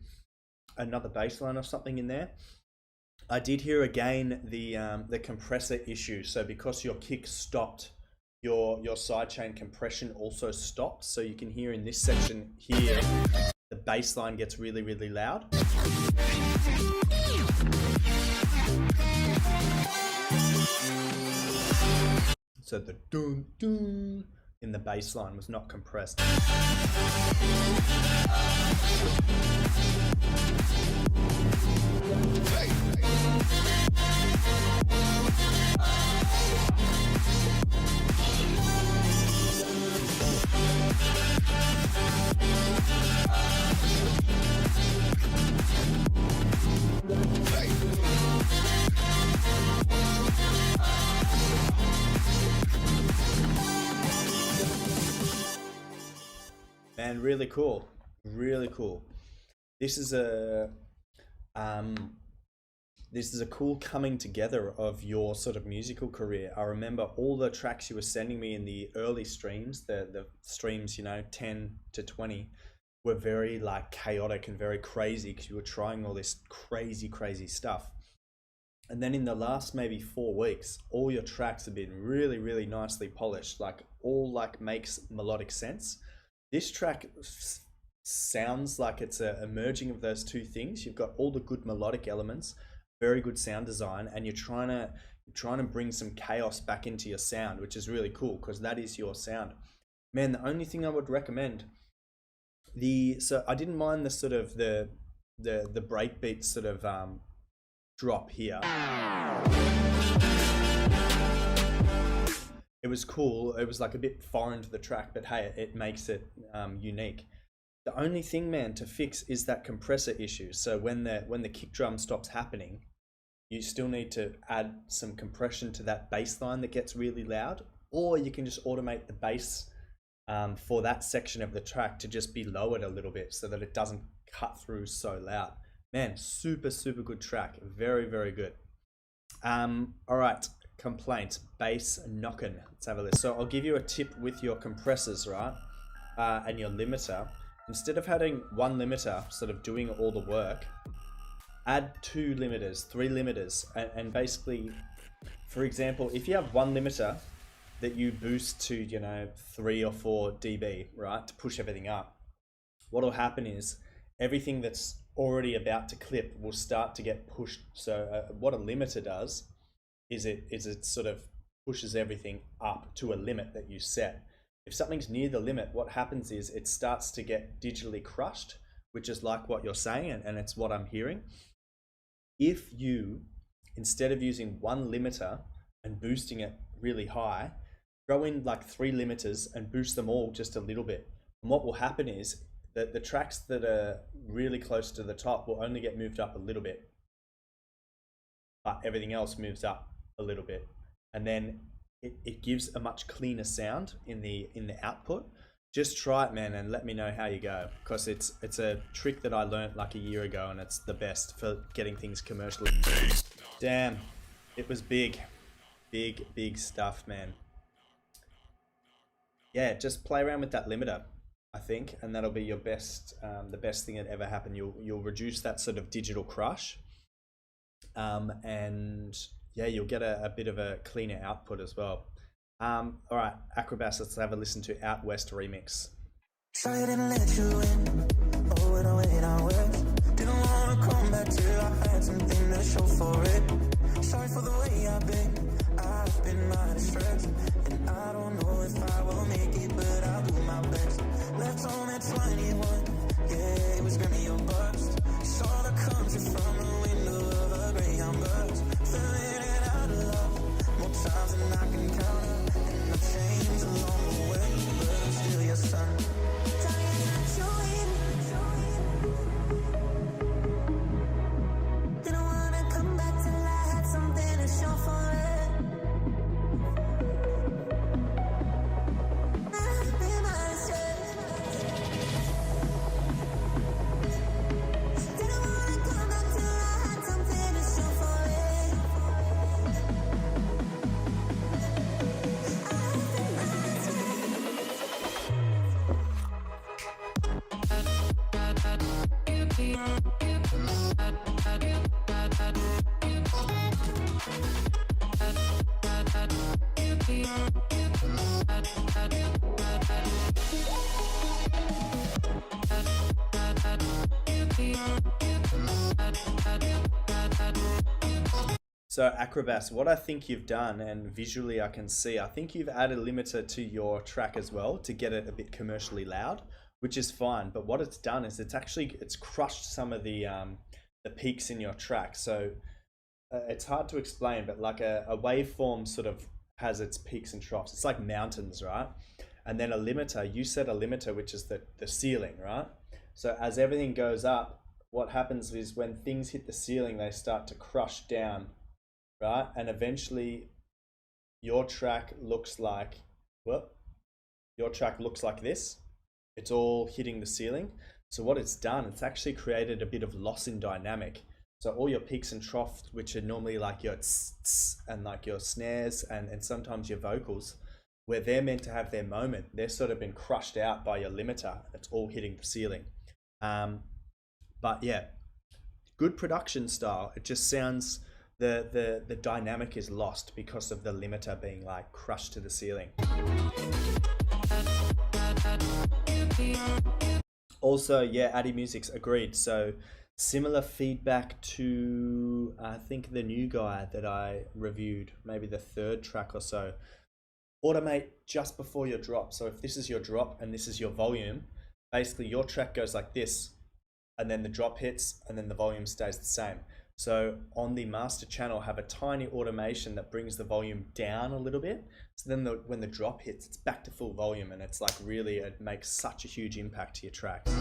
Speaker 1: another bass line or something in there. I did hear again the compressor issue. So because your kick stopped your sidechain compression also stops. So you can hear in this section here, the bass line gets really, really loud. So the dun dun in the bass line was not compressed. Man, really cool, really cool. This is a cool coming together of your sort of musical career. I remember all the tracks you were sending me in the early streams, the streams, 10 to 20, were very like chaotic and very crazy because you were trying all this crazy stuff. And then in the last maybe 4 weeks, all your tracks have been really, really nicely polished, like all like makes melodic sense. This track sounds like it's a merging of those two things. You've got all the good melodic elements, very good sound design, and you're trying to bring some chaos back into your sound, which is really cool because that is your sound. Man, the only thing I would recommend, so I didn't mind the sort of the breakbeat sort of drop here. It was cool. It was like a bit foreign to the track, but hey, it makes it unique. The only thing, man, to fix is that compressor issue. So when the kick drum stops happening, you still need to add some compression to that bass line that gets really loud, or you can just automate the bass for that section of the track to just be lowered a little bit so that it doesn't cut through so loud. Man, super good track. Very, very good. All right. Complaint, bass knocking. Let's have a list. So I'll give you a tip with your compressors, right? And your limiter. Instead of having one limiter sort of doing all the work, add 2 limiters, 3 limiters. And basically, for example, if you have one limiter that you boost to, 3 or 4 dB, right? To push everything up, what'll happen is everything that's already about to clip will start to get pushed. So what a limiter does is it sort of pushes everything up to a limit that you set. If something's near the limit, what happens is it starts to get digitally crushed, which is like what you're saying, and it's what I'm hearing. If you, instead of using one limiter and boosting it really high, throw in like 3 limiters and boost them all just a little bit. And what will happen is that the tracks that are really close to the top will only get moved up a little bit, but everything else moves up a little bit, and then it gives a much cleaner sound in the output. Just try it, man, and let me know how you go, because it's a trick that I learned like a year ago, and it's the best for getting things commercially. Damn, it was big stuff, man. Yeah, just play around with that limiter, I think, and that'll be your best, the best thing that ever happened. You'll reduce that sort of digital crush, and yeah, you'll get a bit of a cleaner output as well. All right, Acrobass, let's have a listen to Out West remix.
Speaker 2: Sorry I didn't let you in. Oh, wait, oh, wait, I was. Didn't wanna come back till I had something to show for it. Sorry for the way I've been mighty stressed, and I don't know if I will make it, but I'll do my best. Left home at 21, yeah, it was gonna be a bust. Saw the country from the window of a Greyhound bus. Feeling it out of love, more times than I can count up, and I've changed along the way, but I'm still your son. Didn't wanna come back till I had something to show for it.
Speaker 1: So Acrobas, what I think you've done, and visually I can see, I think you've added a limiter to your track as well to get it a bit commercially loud, which is fine. But what it's done is it's crushed some of the peaks in your track. So it's hard to explain, but like a waveform sort of has its peaks and troughs. It's like mountains, right? And then a limiter, you set a limiter, which is the ceiling, right? So as everything goes up, what happens is when things hit the ceiling, they start to crush down, right? And eventually your track looks like, well, your track looks like this. It's all hitting the ceiling. So what it's done, it's actually created a bit of loss in dynamic. So all your peaks and troughs, which are normally like your tss and like your snares and sometimes your vocals, where they're meant to have their moment, they're sort of been crushed out by your limiter. It's all hitting the ceiling. But yeah, good production style. It just sounds, the dynamic is lost because of the limiter being like crushed to the ceiling. Also, yeah, Addy Music's agreed. So similar feedback to, I think, the new guy that I reviewed, maybe the third track or so. Automate just before your drop. So if this is your drop and this is your volume, basically your track goes like this, and then the drop hits and then the volume stays the same. So on the master channel, have a tiny automation that brings the volume down a little bit. So then when the drop hits, it's back to full volume, and it's like really, it makes such a huge impact to your tracks.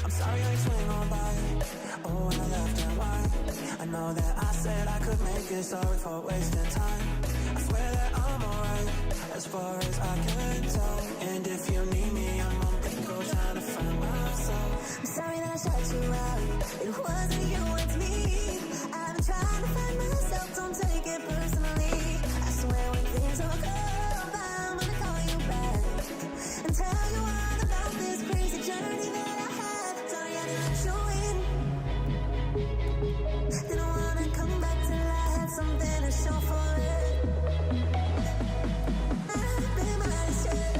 Speaker 2: I'm sorry I explained on by. Oh, when I left and why? I know that I said I could make it. Sorry for wasting time. I swear that I'm alright, as far as I can tell. And if you need me, I'm on bingo trying to find myself. I'm sorry that I shut you out. It wasn't you, it's me. I've been trying to find myself. Don't take it personally. I swear when things don't go, I'm gonna call you back and tell you all about this crazy journey that I had. Sorry I didn't let you in. Didn't wanna come back till I had something to show for it. I've been my shit.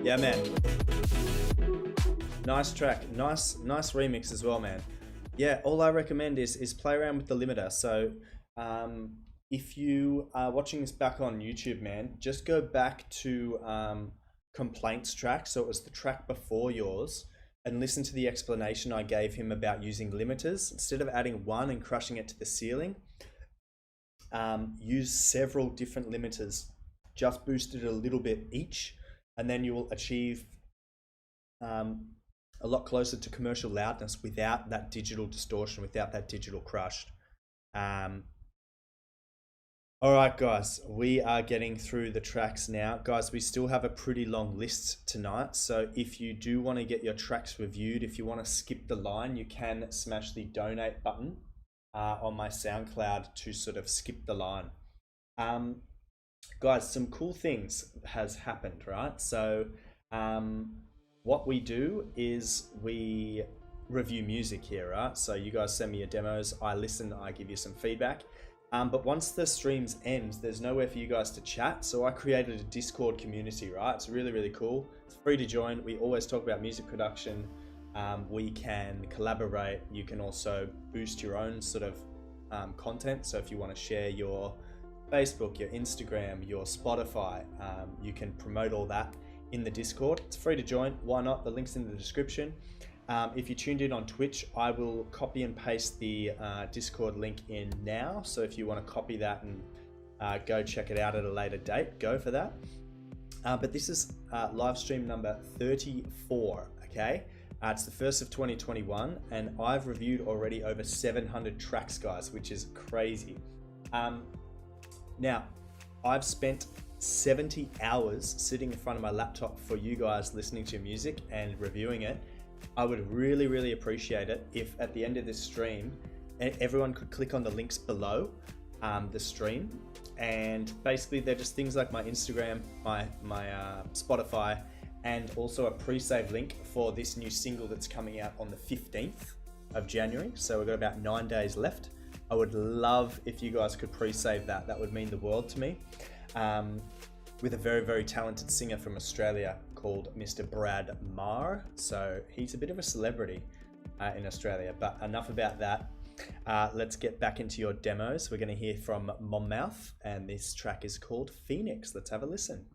Speaker 1: Yeah, man. Nice track. Nice remix as well, man. Yeah, all I recommend is play around with the limiter. So if you are watching this back on YouTube, man, just go back to Complaints track. So it was the track before yours, and listen to the explanation I gave him about using limiters. Instead of adding one and crushing it to the ceiling, use several different limiters. Just boost it a little bit each, and then you will achieve a lot closer to commercial loudness without that digital distortion, without that digital crush. All right, guys, we are getting through the tracks now. Guys, we still have a pretty long list tonight. So if you do want to get your tracks reviewed, if you want to skip the line, you can smash the donate button on my SoundCloud to sort of skip the line. Guys, some cool things has happened, right? So what we do is we review music here, right? So you guys send me your demos, I listen, I give you some feedback. But once the streams end, there's nowhere for you guys to chat. So I created a Discord community, right? It's really, really cool. It's free to join. We always talk about music production. We can collaborate. You can also boost your own sort of content. So if you want to share your Facebook, your Instagram, your Spotify, you can promote all that in the Discord. It's free to join. Why not? The link's in the description. If you tuned in on Twitch, I will copy and paste the Discord link in now. So if you want to copy that and go check it out at a later date, go for that. But this is live stream number 34, okay? It's the 1st of 2021, and I've reviewed already over 700 tracks, guys, which is crazy. Now, I've spent 70 hours sitting in front of my laptop for you guys listening to music and reviewing it. I would really, really appreciate it if at the end of this stream, everyone could click on the links below the stream. And basically they're just things like my Instagram, my Spotify, and also a pre-save link for this new single that's coming out on the 15th of January. So we've got about 9 days left. I would love if you guys could pre-save that. That would mean the world to me. With a very, very talented singer from Australia called Mr. Brad Marr. So he's a bit of a celebrity in Australia, but enough about that. Let's get back into your demos. We're going to hear from Monmouth, and this track is called Phoenix. Let's have a listen.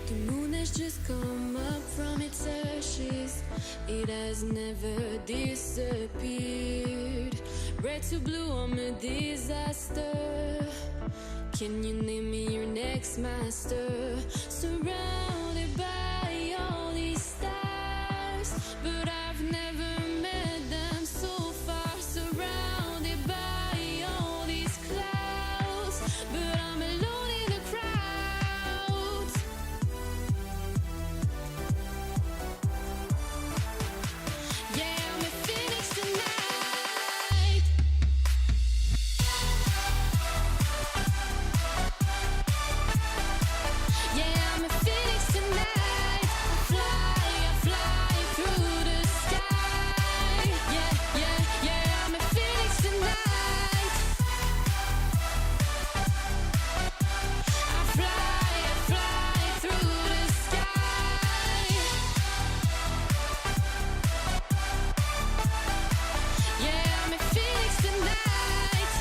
Speaker 3: The moon has just come up from its ashes. It has never disappeared. Red to blue, I'm a disaster. Can you name me your next master? Surrounded by all these stars, but I've never met them so far. Surrounded by all these clouds, but I'm alone in the crowd. Yeah, I'm a phoenix tonight. Yeah, I'm a phoenix tonight. I fly through the sky. Yeah, yeah, yeah, I'm a phoenix tonight. I fly through the sky. Yeah, I'm a phoenix tonight.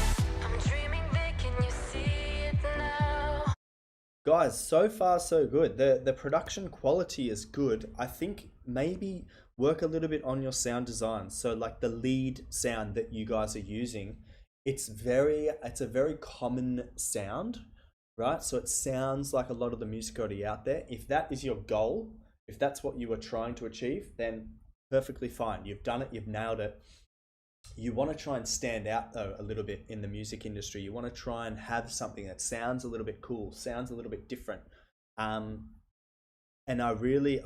Speaker 3: I'm dreaming big, can you see it now?
Speaker 1: Guys, so far so good. The production quality is good. I think maybe work a little bit on your sound design. So like the lead sound that you guys are using, it's a very common sound, right? So it sounds like a lot of the music already out there. If that is your goal, if that's what you were trying to achieve, then perfectly fine. You've done it, you've nailed it. You want to try and stand out though a little bit in the music industry. You want to try and have something that sounds a little bit cool, sounds a little bit different. And I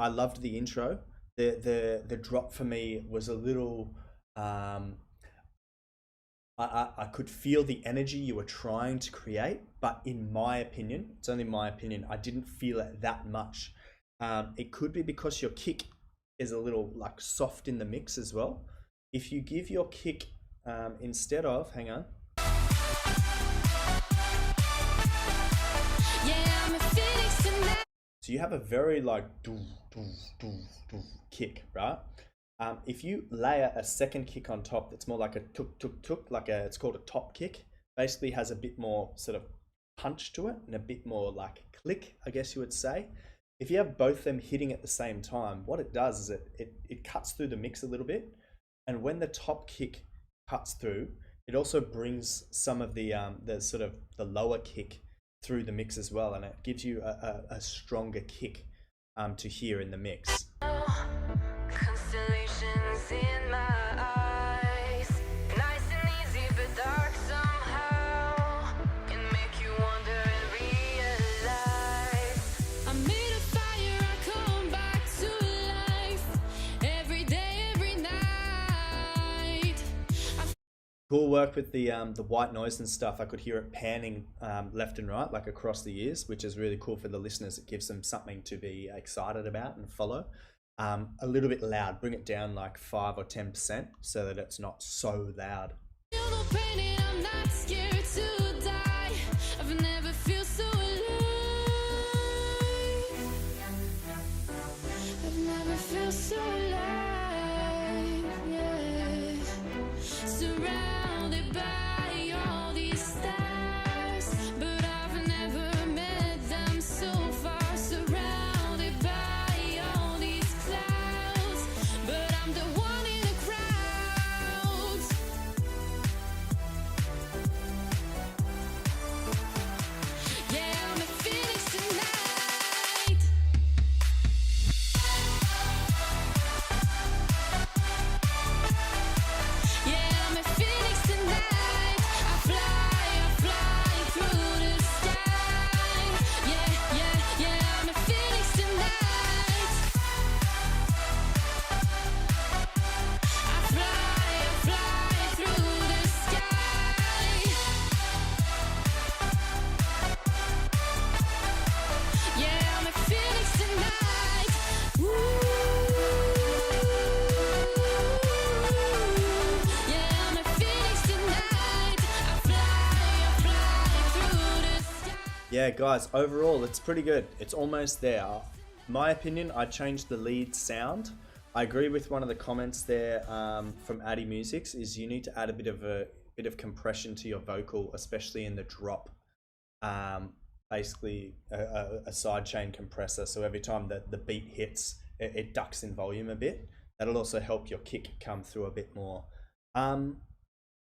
Speaker 1: loved the intro. The drop for me was a little, I could feel the energy you were trying to create, but in my opinion, it's only my opinion, I didn't feel it that much. It could be because your kick is a little like soft in the mix as well. If you give your kick instead of, hang on,
Speaker 3: Yeah, I'm a phoenix tonight.
Speaker 1: so you have a very like doof, doof, doof, doof kick, right? If you layer a second kick on top that's more like a tuk tuk tuk, it's called a top kick, basically has a bit more sort of punch to it and a bit more like click, I guess you would say. If you have both them hitting at the same time, what it does is it cuts through the mix a little bit. And when the top kick cuts through, it also brings some of the sort of the lower kick through the mix as well, and it gives you a stronger kick to hear in the mix.
Speaker 3: Constellations in my eyes, nice and easy but dark somehow, can make you wonder and realize I'm made of fire, I come back to life every day, every night.
Speaker 1: Cool work with the white noise and stuff. I could hear it panning left and right, like across the ears, which is really cool for the listeners. It gives them something to be excited about and follow. A little bit loud, bring it down like 5 or 10% so that it's not so loud.
Speaker 3: Feel no pain and I'm not scared to die. I've never felt so alive. I've never felt so alive. Yeah. Surrounded by all these stars, but I've never met them so far. Surrounded by all these clouds, but I'm the one in the crowd. Yeah, I'm a phoenix tonight.
Speaker 1: Yeah, guys, overall, it's pretty good. It's almost there. My opinion, I changed the lead sound. I agree with one of the comments there from Addy Musics is you need to add a bit of compression to your vocal, especially in the drop. Basically, a sidechain compressor. So every time that the beat hits, it ducks in volume a bit. That'll also help your kick come through a bit more.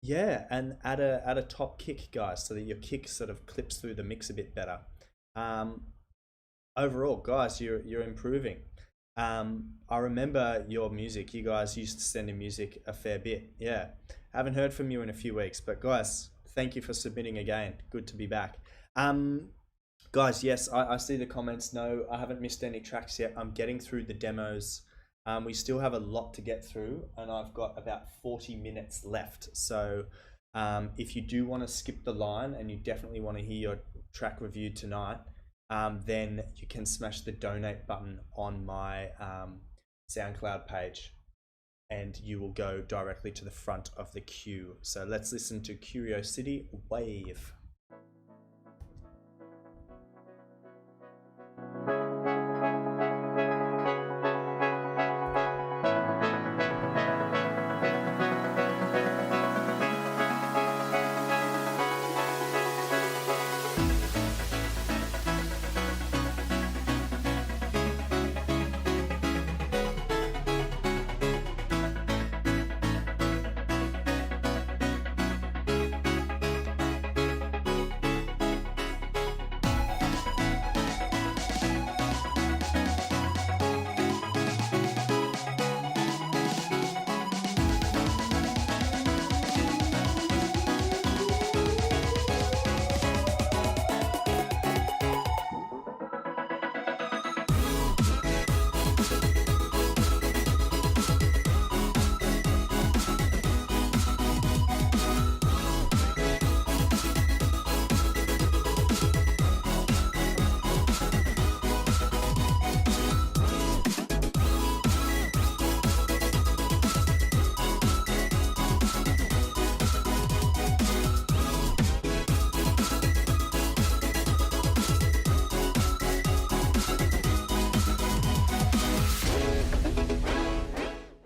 Speaker 1: Yeah, and add a top kick, guys, so that your kick sort of clips through the mix a bit better. Overall, guys, you're improving. I remember your music. You guys used to send in music a fair bit. Yeah, haven't heard from you in a few weeks, but guys, thank you for submitting again. Good to be back. Guys, yes, I see the comments. No, I haven't missed any tracks yet. I'm getting through the demos. We still have a lot to get through, and I've got about 40 minutes left. So if you do want to skip the line and you definitely want to hear your track review tonight, then you can smash the donate button on my SoundCloud page and you will go directly to the front of the queue. So let's listen to Curiosity Wave.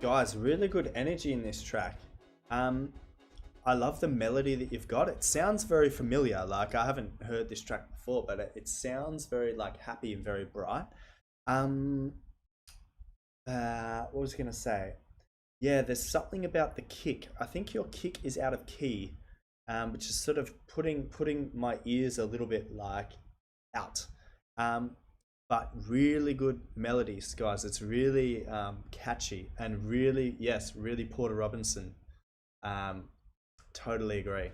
Speaker 1: Guys, really good energy in this track. I love the melody that you've got. It sounds very familiar. Like, I haven't heard this track before, but it sounds very like happy and very bright. What was I gonna say? Yeah, there's something about the kick. I think your kick is out of key, which is sort of putting my ears a little bit like out. But really good melodies, guys. It's really catchy and really, yes, really Porter Robinson. Totally agree.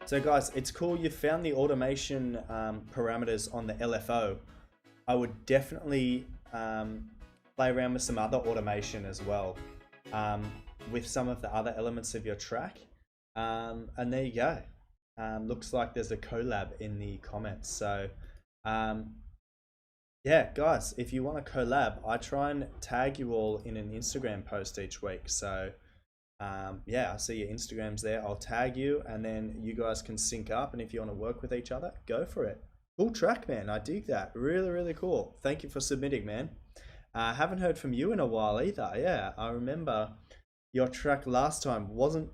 Speaker 1: So guys, it's cool you found the automation parameters on the LFO. I would definitely play around with some other automation as well with some of the other elements of your track. And there you go. Looks like there's a collab in the comments. So yeah, guys, if you want a collab, I try and tag you all in an Instagram post each week. So Yeah, I see your Instagrams there. I'll tag you, and then you guys can sync up. And if you want to work with each other, go for it. Cool track, man. I dig that. Really, really cool. Thank you for submitting, man. Haven't heard from you in a while either. Yeah, I remember your track last time wasn't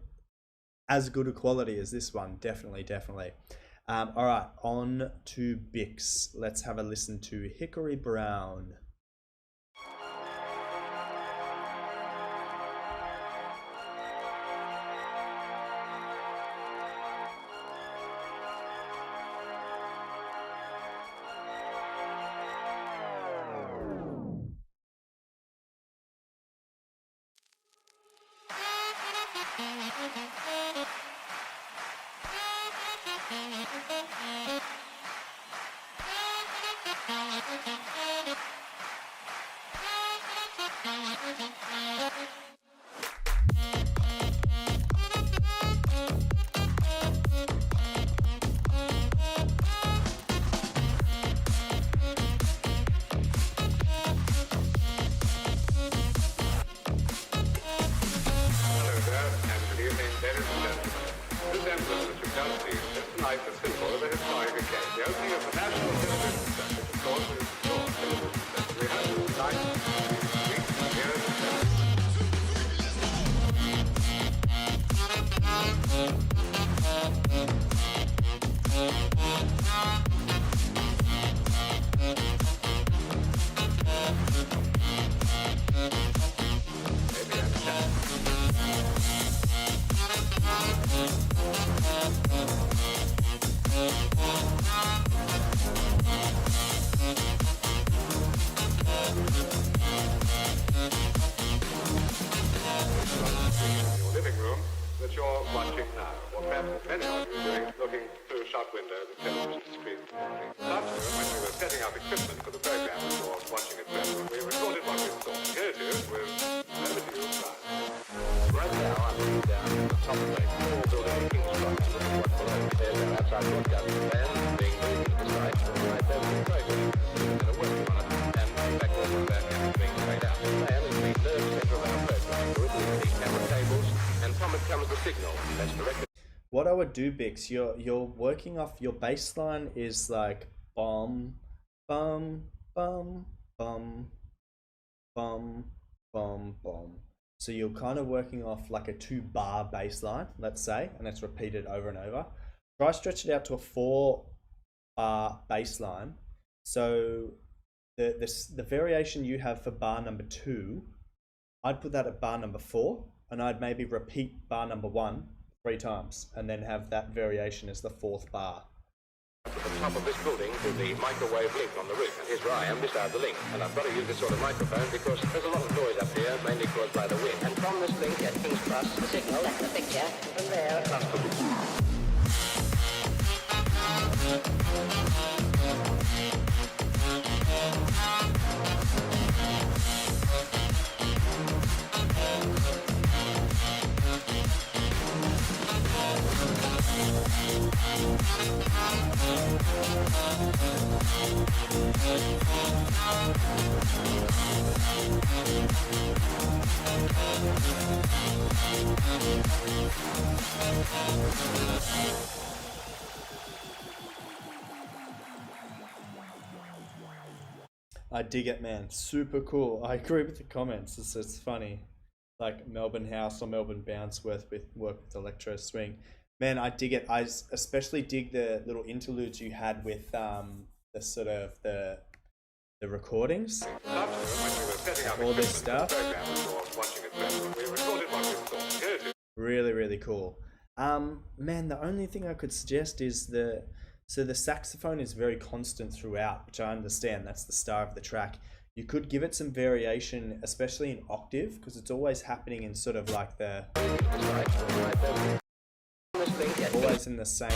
Speaker 1: as good a quality as this one. Definitely, definitely. All right, on to Bix. Let's have a listen to Hickory Brown. What I would do, Bix, you're working off your bass line is like bum bum bum bum bum bum bum. So you're kind of working off like a 2-bar bass line, let's say, and it's repeated over and over. Try stretch it out to a 4-bar bass line. So the variation you have for bar number 2, I'd put that at bar number 4, and I'd maybe repeat bar number 1 3 times, and then have that variation as the 4th bar.
Speaker 4: At the top of this building to the microwave link on the roof, and here's where I am, just out the link. And I've got to use this sort of microphone because there's a lot of noise up here, mainly caused by the wind. And from this link at King's Cross, the signal, that's the picture, and from there across the
Speaker 1: I dig it, man. Super cool. I agree with the comments. It's funny. Like Melbourne House or Melbourne Bounce work with electro swing. Man, I dig it. I especially dig the little interludes you had with the sort of the recordings, all this stuff. Really, really cool. Man, the only thing I could suggest is the saxophone is very constant throughout, which I understand. That's the star of the track. You could give it some variation, especially in octave, because it's always happening in sort of like the always in the same.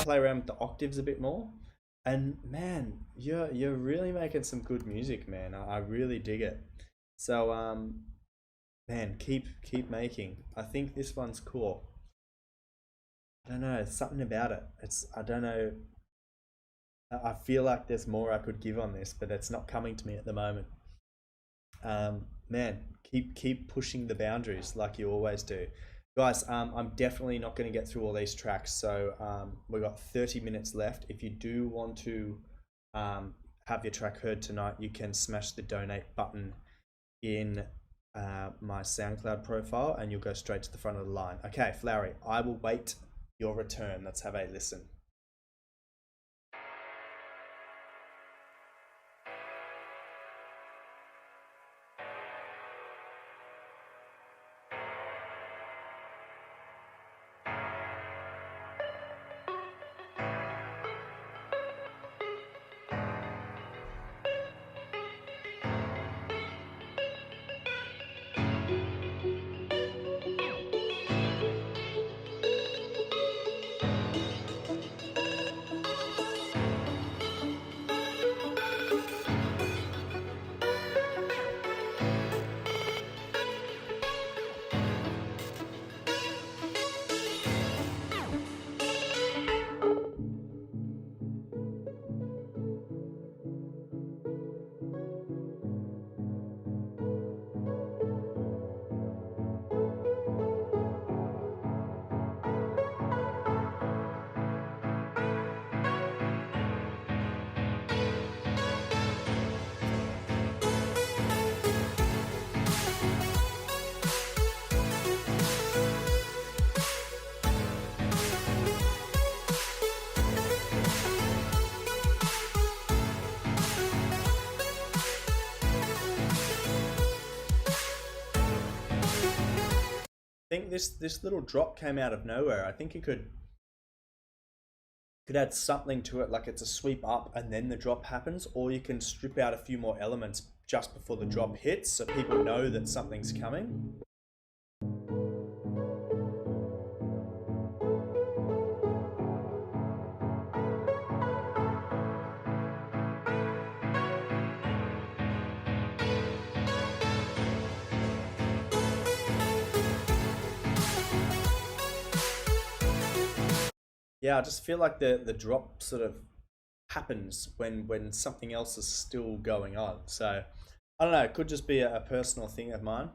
Speaker 1: Play around with the octaves a bit more, and man, you're really making some good music, man. I really dig it. So man, keep making. I think this one's cool. I don't know, something about it. I don't know. I feel like there's more I could give on this, but it's not coming to me at the moment. Man, keep pushing the boundaries like you always do. Guys, I'm definitely not going to get through all these tracks, so we've got 30 minutes left. If you do want to have your track heard tonight, you can smash the donate button in my SoundCloud profile and you'll go straight to the front of the line. Okay, Flowery, I will wait your return. Let's have a listen. I think this little drop came out of nowhere. I think you could add something to it, like it's a sweep up and then the drop happens, or you can strip out a few more elements just before the drop hits so people know that something's coming. Yeah, I just feel like the drop sort of happens when something else is still going on. So I don't know, it could just be a personal thing of mine.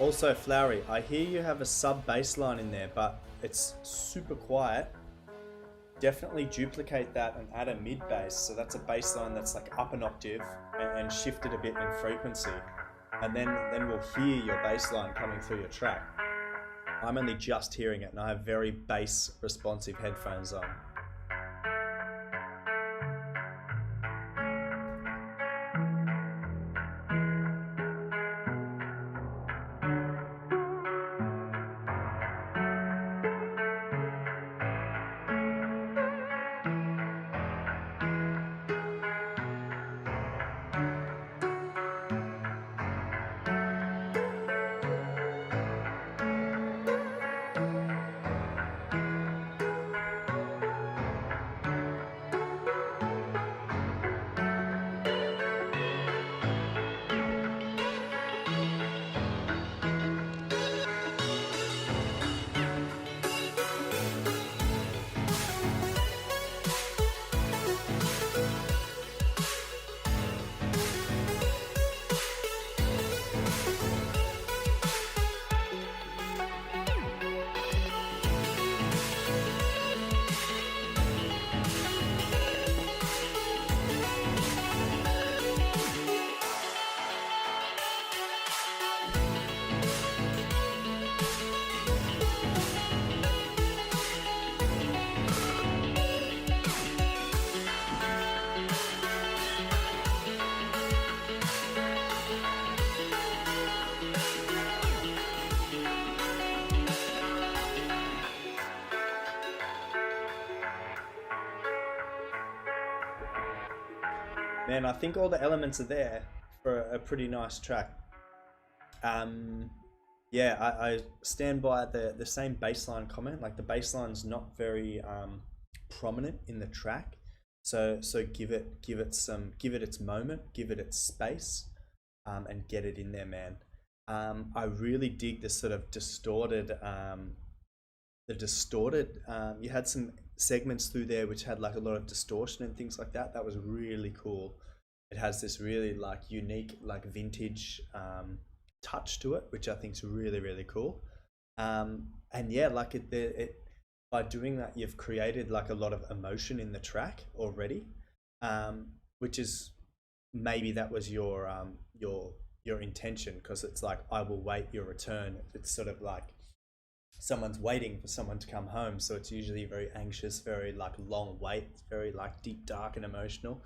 Speaker 1: Also, Flowery, I hear you have a sub bass line in there, but it's super quiet. Definitely duplicate that and add a mid bass. So that's a bass line that's like up an octave and shifted a bit in frequency. And then we'll hear your bass line coming through your track. I'm only just hearing it and I have very bass responsive headphones on. Man, I think all the elements are there for a pretty nice track. Yeah, I stand by the same baseline comment. Like the baseline's not very prominent in the track, so give it its moment, give it its space, and get it in there, man. I really dig this sort of distorted, you had some segments through there which had like a lot of distortion and things like that. That was really cool. It has this really like unique, like vintage touch to it, which I think is really, really cool. And yeah, like it by doing that, you've created like a lot of emotion in the track already, which is maybe that was your intention, because it's like, I will wait your return. It's sort of like someone's waiting for someone to come home, so it's usually very anxious, very like long wait. It's very like deep, dark, and emotional.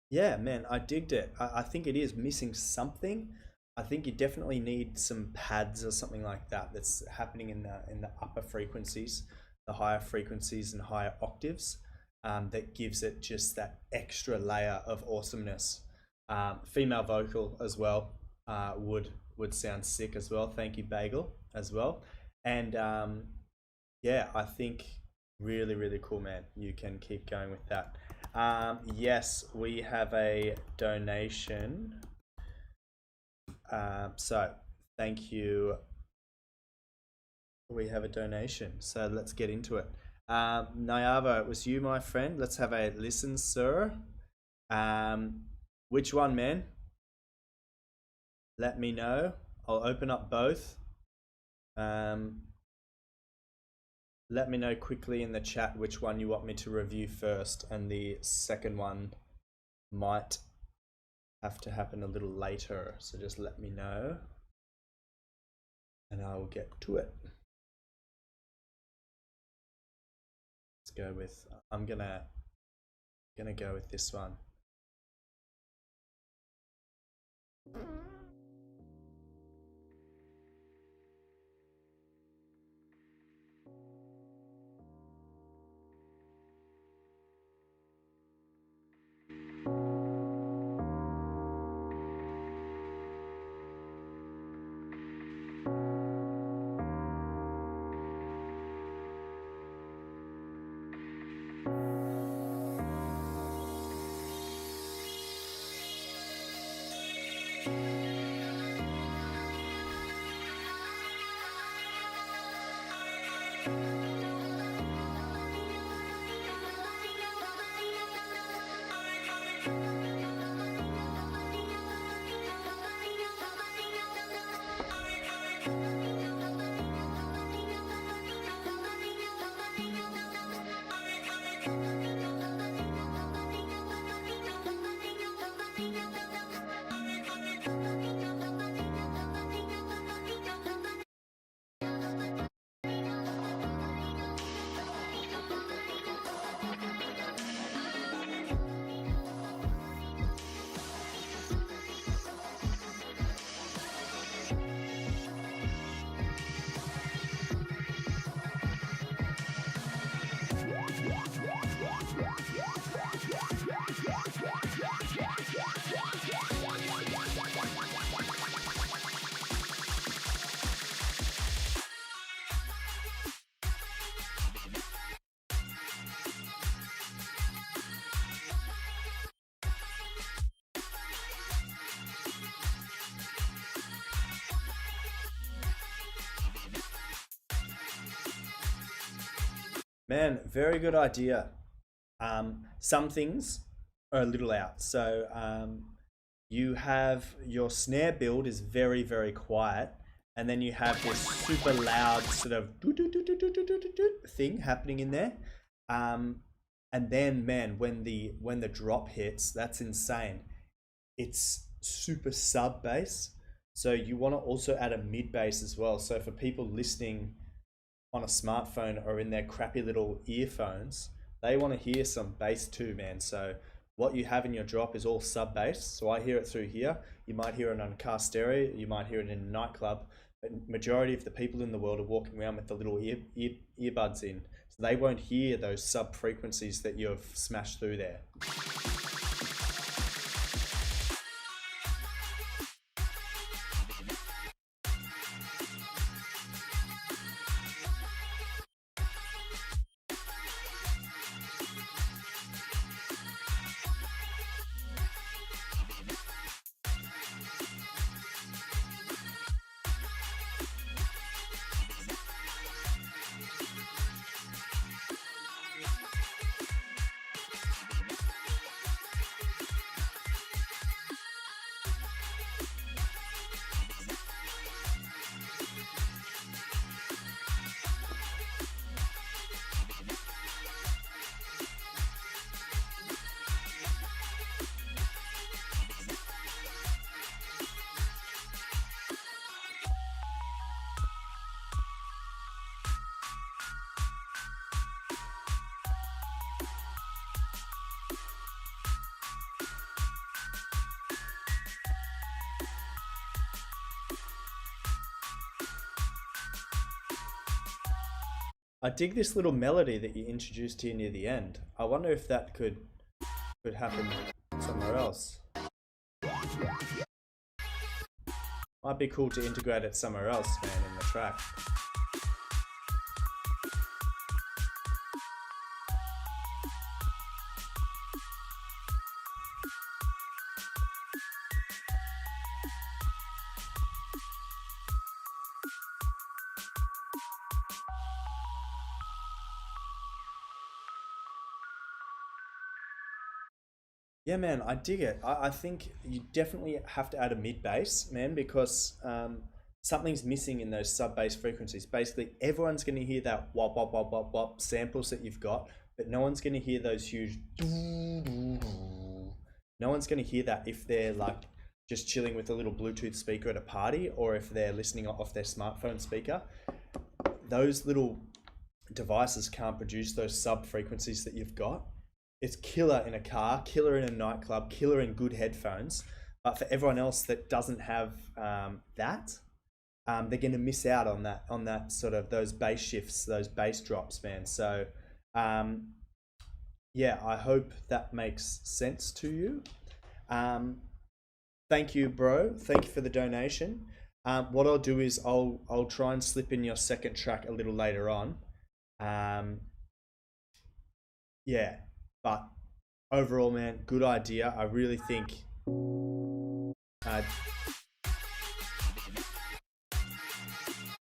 Speaker 1: Yeah, man, I digged it. I think it is missing something. I think you definitely need some pads or something like that that's happening in the upper frequencies, the higher frequencies and higher octaves, that gives it just that extra layer of awesomeness. Female vocal as well would sound sick as well. Thank you, Bagel, as well. And yeah, I think really, really cool, man. You can keep going with that. Yes, we have a donation. So thank you. We have a donation, so let's get into it. Nyava, it was you, my friend. Let's have a listen, sir. Which one, man? Let me know. I'll open up both. Let me know quickly in the chat which one you want me to review first, and the second one might have to happen a little later, so just let me know and I will get to it. Let's go with, I'm gonna go with this one. Man, very good idea. Some things are a little out. So you have your snare build is very, very quiet, and then you have this super loud sort of thing happening in there. And then, man, when the drop hits, that's insane. It's super sub bass. So you want to also add a mid bass as well. So for people listening on a smartphone or in their crappy little earphones, they want to hear some bass too, man. So what you have in your drop is all sub bass. So I hear it through here. You might hear it on a car stereo. You might hear it in a nightclub. But majority of the people in the world are walking around with the little earbuds in. So they won't hear those sub frequencies that you've smashed through there. I dig this little melody that you introduced here near the end. I wonder if that could happen somewhere else. Might be cool to integrate it somewhere else, man, in the track. Yeah, man, I dig it. I think you definitely have to add a mid bass, man, because something's missing in those sub bass frequencies. Basically, everyone's going to hear that wop wop wop wop wop samples that you've got, but no one's going to hear those huge. No one's going to hear that if they're like just chilling with a little Bluetooth speaker at a party, or if they're listening off their smartphone speaker. Those little devices can't produce those sub frequencies that you've got. It's killer in a car, killer in a nightclub, killer in good headphones. But for everyone else that doesn't have that, they're going to miss out on that sort of those bass shifts, those bass drops, man. So, yeah, I hope that makes sense to you. Thank you, bro. Thank you for the donation. What I'll do is I'll try and slip in your second track a little later on. Yeah. But overall, man, good idea. I really think I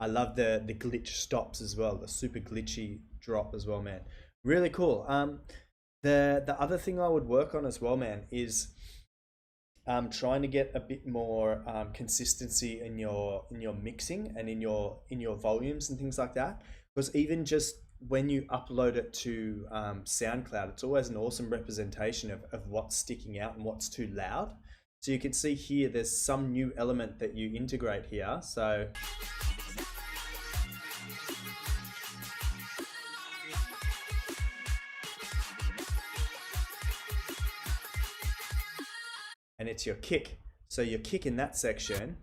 Speaker 1: love the glitch stops as well, the super glitchy drop as well, man. Really cool. The other thing I would work on as well, man, is trying to get a bit more consistency in your mixing and in your volumes and things like that. Because even just when you upload it to SoundCloud, it's always an awesome representation of what's sticking out and what's too loud. So you can see here, there's some new element that you integrate here. So and it's your kick. So your kick in that section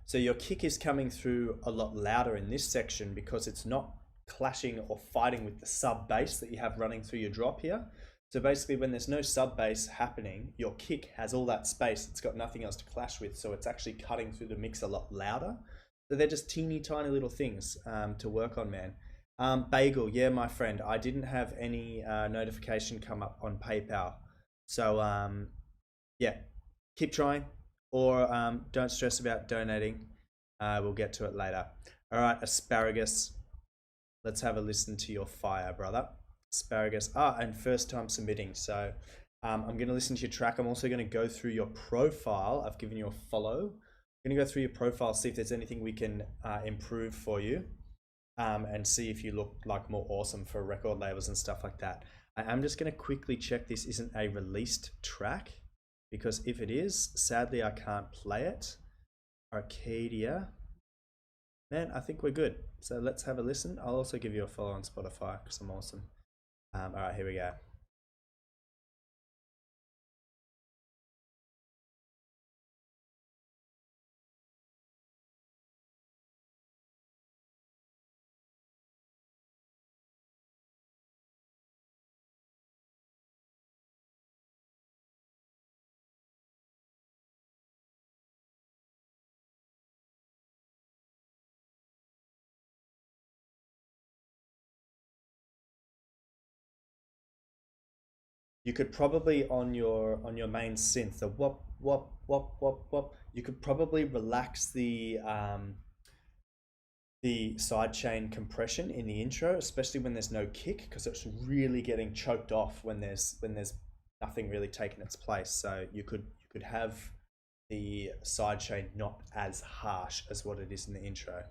Speaker 1: So your kick is coming through a lot louder in this section because it's not clashing or fighting with the sub bass that you have running through your drop here. So basically when there's no sub bass happening, your kick has all that space. It's got nothing else to clash with. So it's actually cutting through the mix a lot louder. So they're just teeny tiny little things to work on, man. Bagel, yeah, my friend, I didn't have any notification come up on PayPal. So yeah, keep trying. Or don't stress about donating. We'll get to it later. All right, Asparagus. Let's have a listen to your fire, brother. Asparagus. And first time submitting. So I'm going to listen to your track. I'm also going to go through your profile. I've given you a follow. I'm going to go through your profile, see if there's anything we can improve for you, and see if you look like more awesome for record labels and stuff like that. I'm just going to quickly check this isn't a released track. Because if it is, sadly, I can't play it. Arcadia. Man, I think we're good. So let's have a listen. I'll also give you a follow on Spotify because I'm awesome. All right, here we go. You could probably on your main synth, the wop wop wop wop wop, you could probably relax the sidechain compression in the intro, especially when there's no kick, because it's really getting choked off when there's nothing really taking its place. So you could have the sidechain not as harsh as what it is in the intro.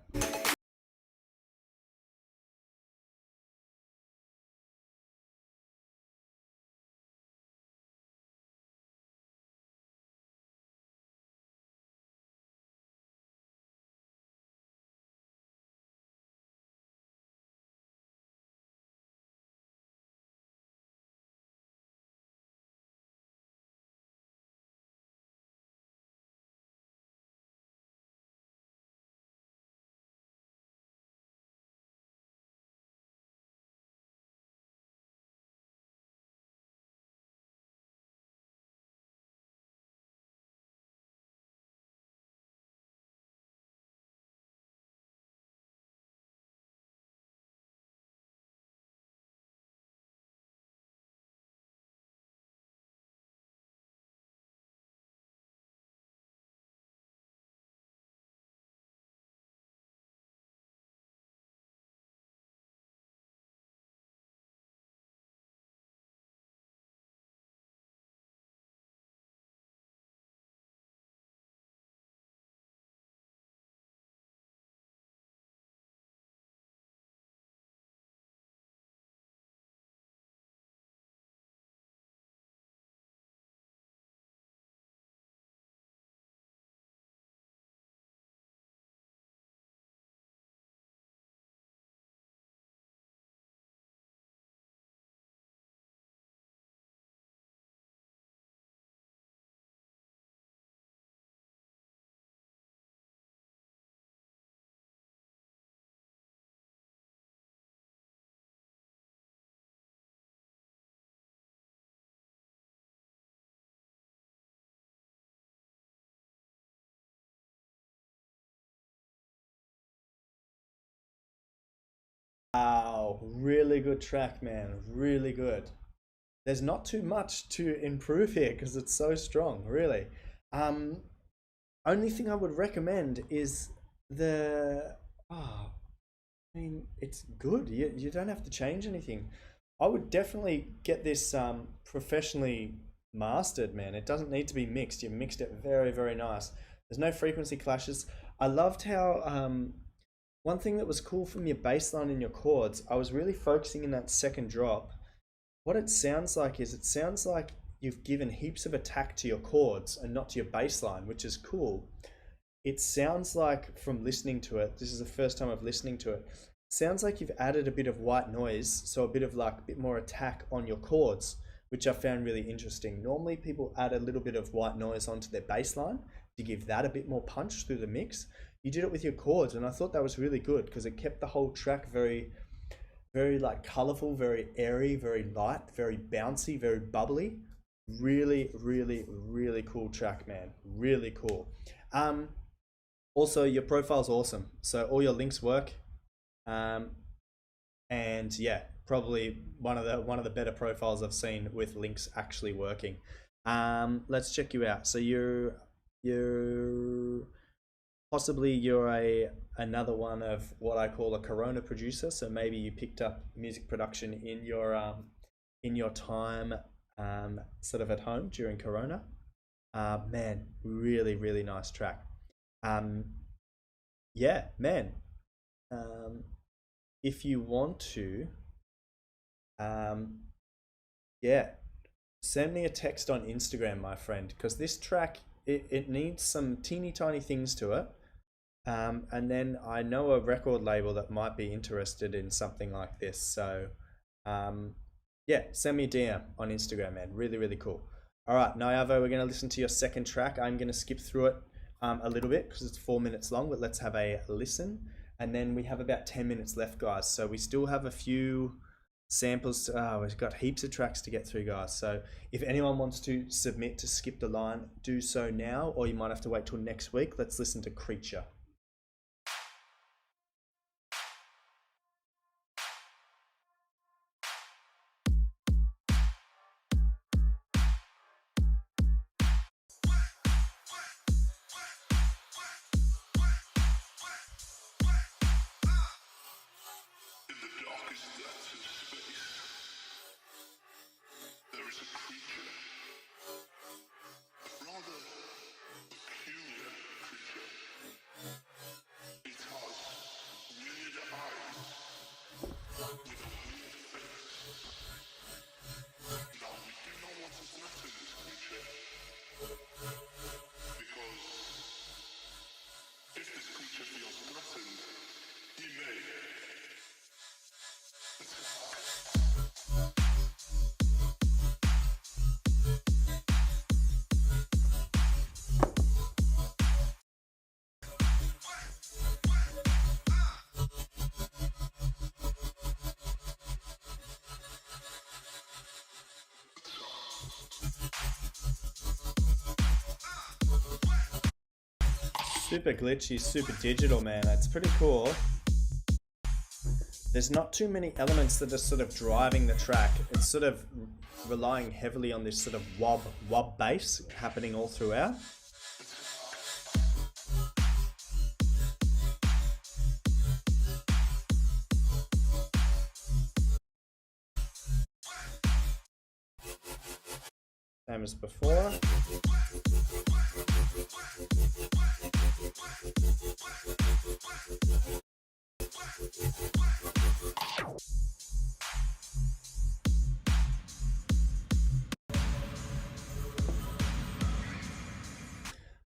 Speaker 1: Wow, really good track, man. Really good. There's not too much to improve here because it's so strong, really. Um, Only thing I would recommend is the. Oh, I mean, it's good. You don't have to change anything. I would definitely get this professionally mastered, man. It doesn't need to be mixed. You mixed it very, very nice. There's no frequency clashes. I loved how one thing that was cool from your bass line and your chords, I was really focusing in that second drop. What it sounds like is it sounds like you've given heaps of attack to your chords and not to your bass line, which is cool. It sounds like from listening to it, this is the first time I've listening to it, sounds like you've added a bit of white noise, so a bit of like a bit more attack on your chords, which I found really interesting. Normally people add a little bit of white noise onto their bass line to give that a bit more punch through the mix. You did it with your chords, and I thought that was really good because it kept the whole track very, very like colorful, very airy, very light, very bouncy, very bubbly. Really, really, really cool track, man. Really cool. Also, your profile's awesome. So all your links work. Um, and yeah, probably one of the better profiles I've seen with links actually working. Let's check you out. So you're possibly you're another one of what I call a Corona producer. So maybe you picked up music production in your time sort of at home during Corona. Man, really, really nice track. Yeah, man. Um, if you want to, um, yeah, send me a text on Instagram, my friend, because this track it needs some teeny tiny things to it. And then I know a record label that might be interested in something like this. So, yeah, send me a DM on Instagram, man. Really, really cool. All right, Nyavo, we're going to listen to your second track. I'm going to skip through it a little bit because it's 4 minutes long, but let's have a listen. And then we have about 10 minutes left, guys. So we still have a few samples. We've got heaps of tracks to get through, guys. So if anyone wants to submit to Skip the Line, do so now, or you might have to wait till next week. Let's listen to Creature. Super glitchy, super digital, man. It's pretty cool. There's not too many elements that are sort of driving the track. It's sort of relying heavily on this sort of wob bass happening all throughout. Same as before.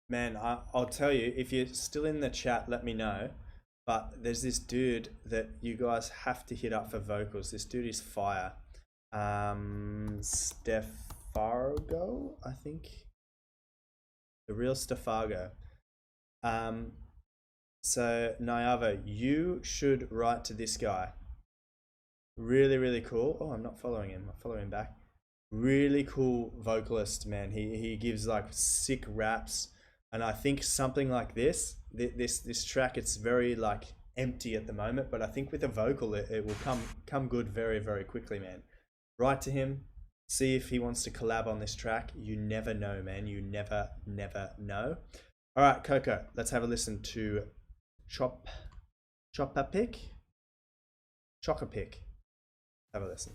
Speaker 1: Man, I'll tell you, if you're still in the chat, let me know. But there's this dude that you guys have to hit up for vocals. This dude is fire. Stefargo, I think. The real Stefargo. So, Nyavo, you should write to this guy. Really, really cool. Oh, I'm not following him. I'll follow him back. Really cool vocalist, man. He gives like sick raps. And I think something like this track, it's very like empty at the moment, but I think with a vocal, it will come good very, very quickly, man. Write to him, see if he wants to collab on this track. You never know, man. You never know. All right, Coco, let's have a listen to Chocapic. Have a listen.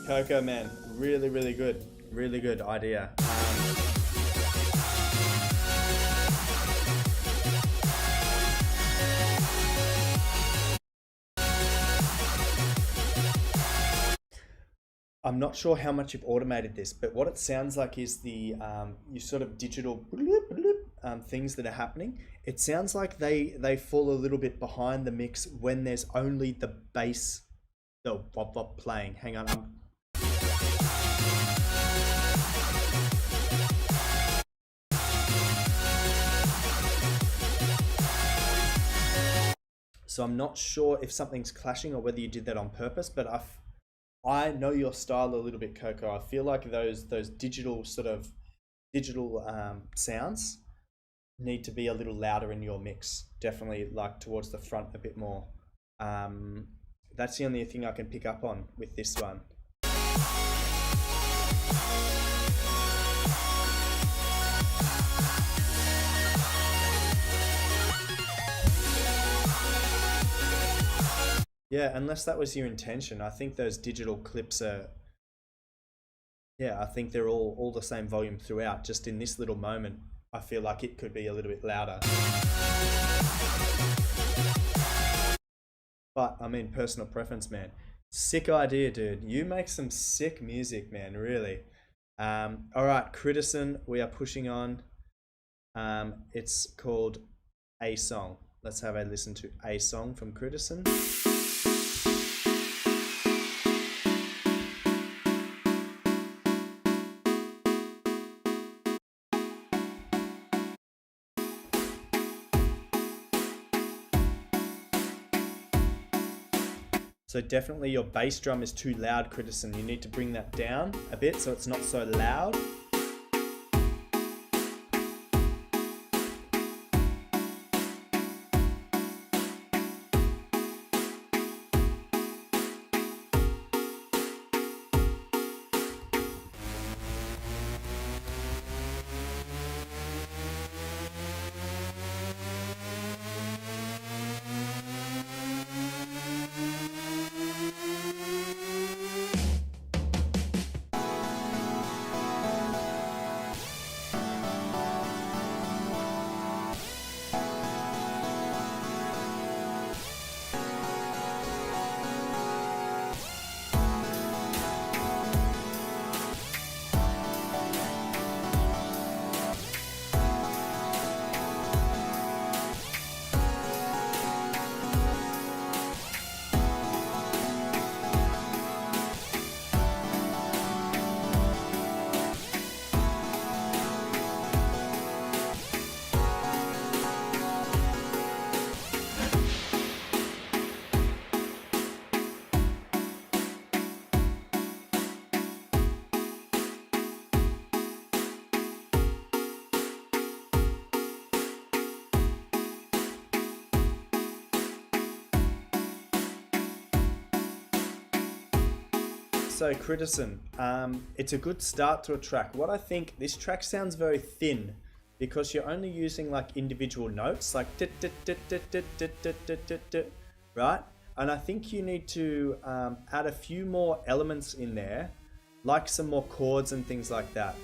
Speaker 1: Coco, man, really good idea. I'm not sure how much you've automated this, but what it sounds like is the you sort of digital things that are happening. It sounds like they fall a little bit behind the mix when there's only the bass, the wop wop playing. Hang on, so I'm not sure if something's clashing or whether you did that on purpose, but I know your style a little bit, Coco. I feel like those digital sounds need to be a little louder in your mix. Definitely like towards the front a bit more. That's the only thing I can pick up on with this one. Yeah, unless that was your intention. I think those digital clips are, yeah, I think they're all the same volume throughout. Just in this little moment, I feel like it could be a little bit louder. But I mean, personal preference, man. Sick idea, dude. You make some sick music, man, really. All right, Critison, we are pushing on. It's called A Song. Let's have a listen to A Song from Critison. So definitely your bass drum is too loud, Critison. You need to bring that down a bit so it's not so loud. So Critison, it's a good start to a track. What I think, this track sounds very thin. because you're only using like individual notes, like right? And I think you need to add a few more elements in there, like some more chords and things like that.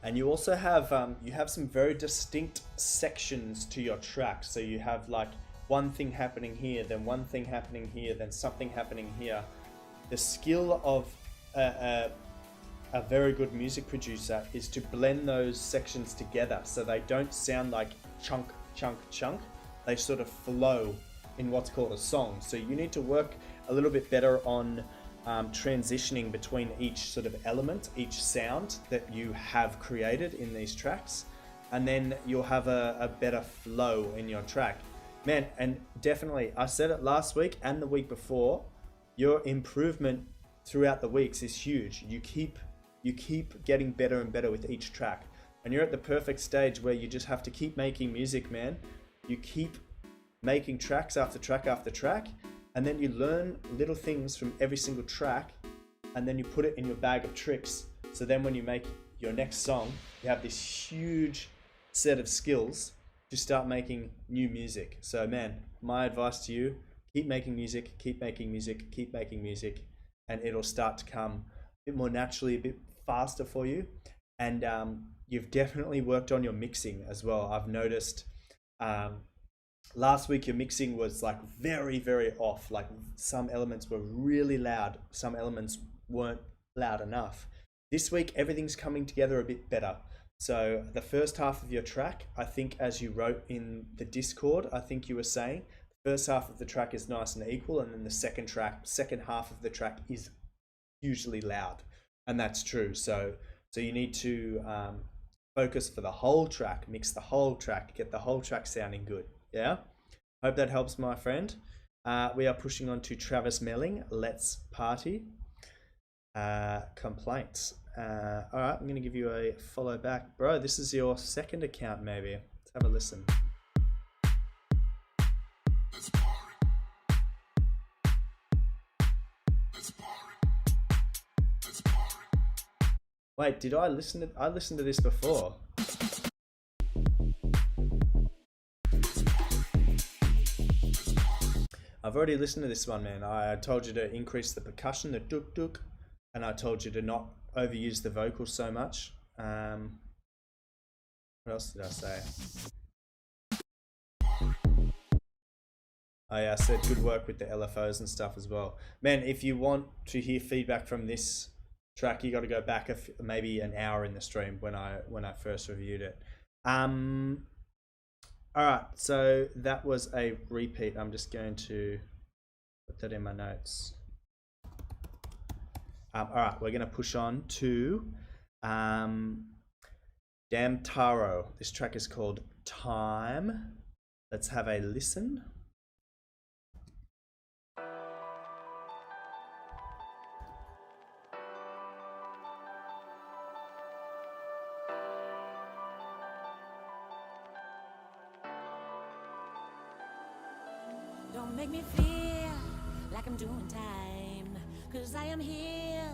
Speaker 1: And you also have some very distinct sections to your track. So you have like one thing happening here, then one thing happening here, then something happening here. The skill of a very good music producer is to blend those sections together so they don't sound like chunk, chunk, chunk. They sort of flow in what's called a song. So you need to work a little bit better on transitioning between each sort of element, each sound that you have created in these tracks, and then you'll have a better flow in your track, man. And definitely, I said it last week and the week before, your improvement throughout the weeks is huge. You keep getting better and better with each track, and you're at the perfect stage where you just have to keep making music, man. You keep making tracks after track after track, and then you learn little things from every single track, and then you put it in your bag of tricks. So then when you make your next song, you have this huge set of skills to start making new music. So man, my advice to you, keep making music, keep making music, keep making music, and it'll start to come a bit more naturally, a bit faster for you. And you've definitely worked on your mixing as well. I've noticed last week your mixing was like very, very off. Like some elements were really loud, some elements weren't loud enough. This week everything's coming together a bit better. So the first half of your track, I think, as you wrote in the Discord, I think you were saying the first half of the track is nice and equal, and then the second half of the track is usually loud, and that's true. So you need to focus for the whole track, mix the whole track, get the whole track sounding good. Yeah, hope that helps, my friend. We are pushing on to Travis Melling. Let's party. Complaints. All right, I'm gonna give you a follow back, bro. This is your second account, maybe. Let's have a listen. Wait, did I listen to this before? I've already listened to this one, man. I told you to increase the percussion, the duk duk, and I told you to not overuse the vocals so much. What else did I say? Oh yeah, I said good work with the LFOs and stuff as well. Man, if you want to hear feedback from this track, you got to go back maybe an hour in the stream when I first reviewed it. All right, so that was a repeat. I'm just going to put that in my notes. All right, we're going to push on to Damn Taro. This track is called Time. Let's have a listen.
Speaker 5: Don't make me feel like I'm doing time, 'cause I am here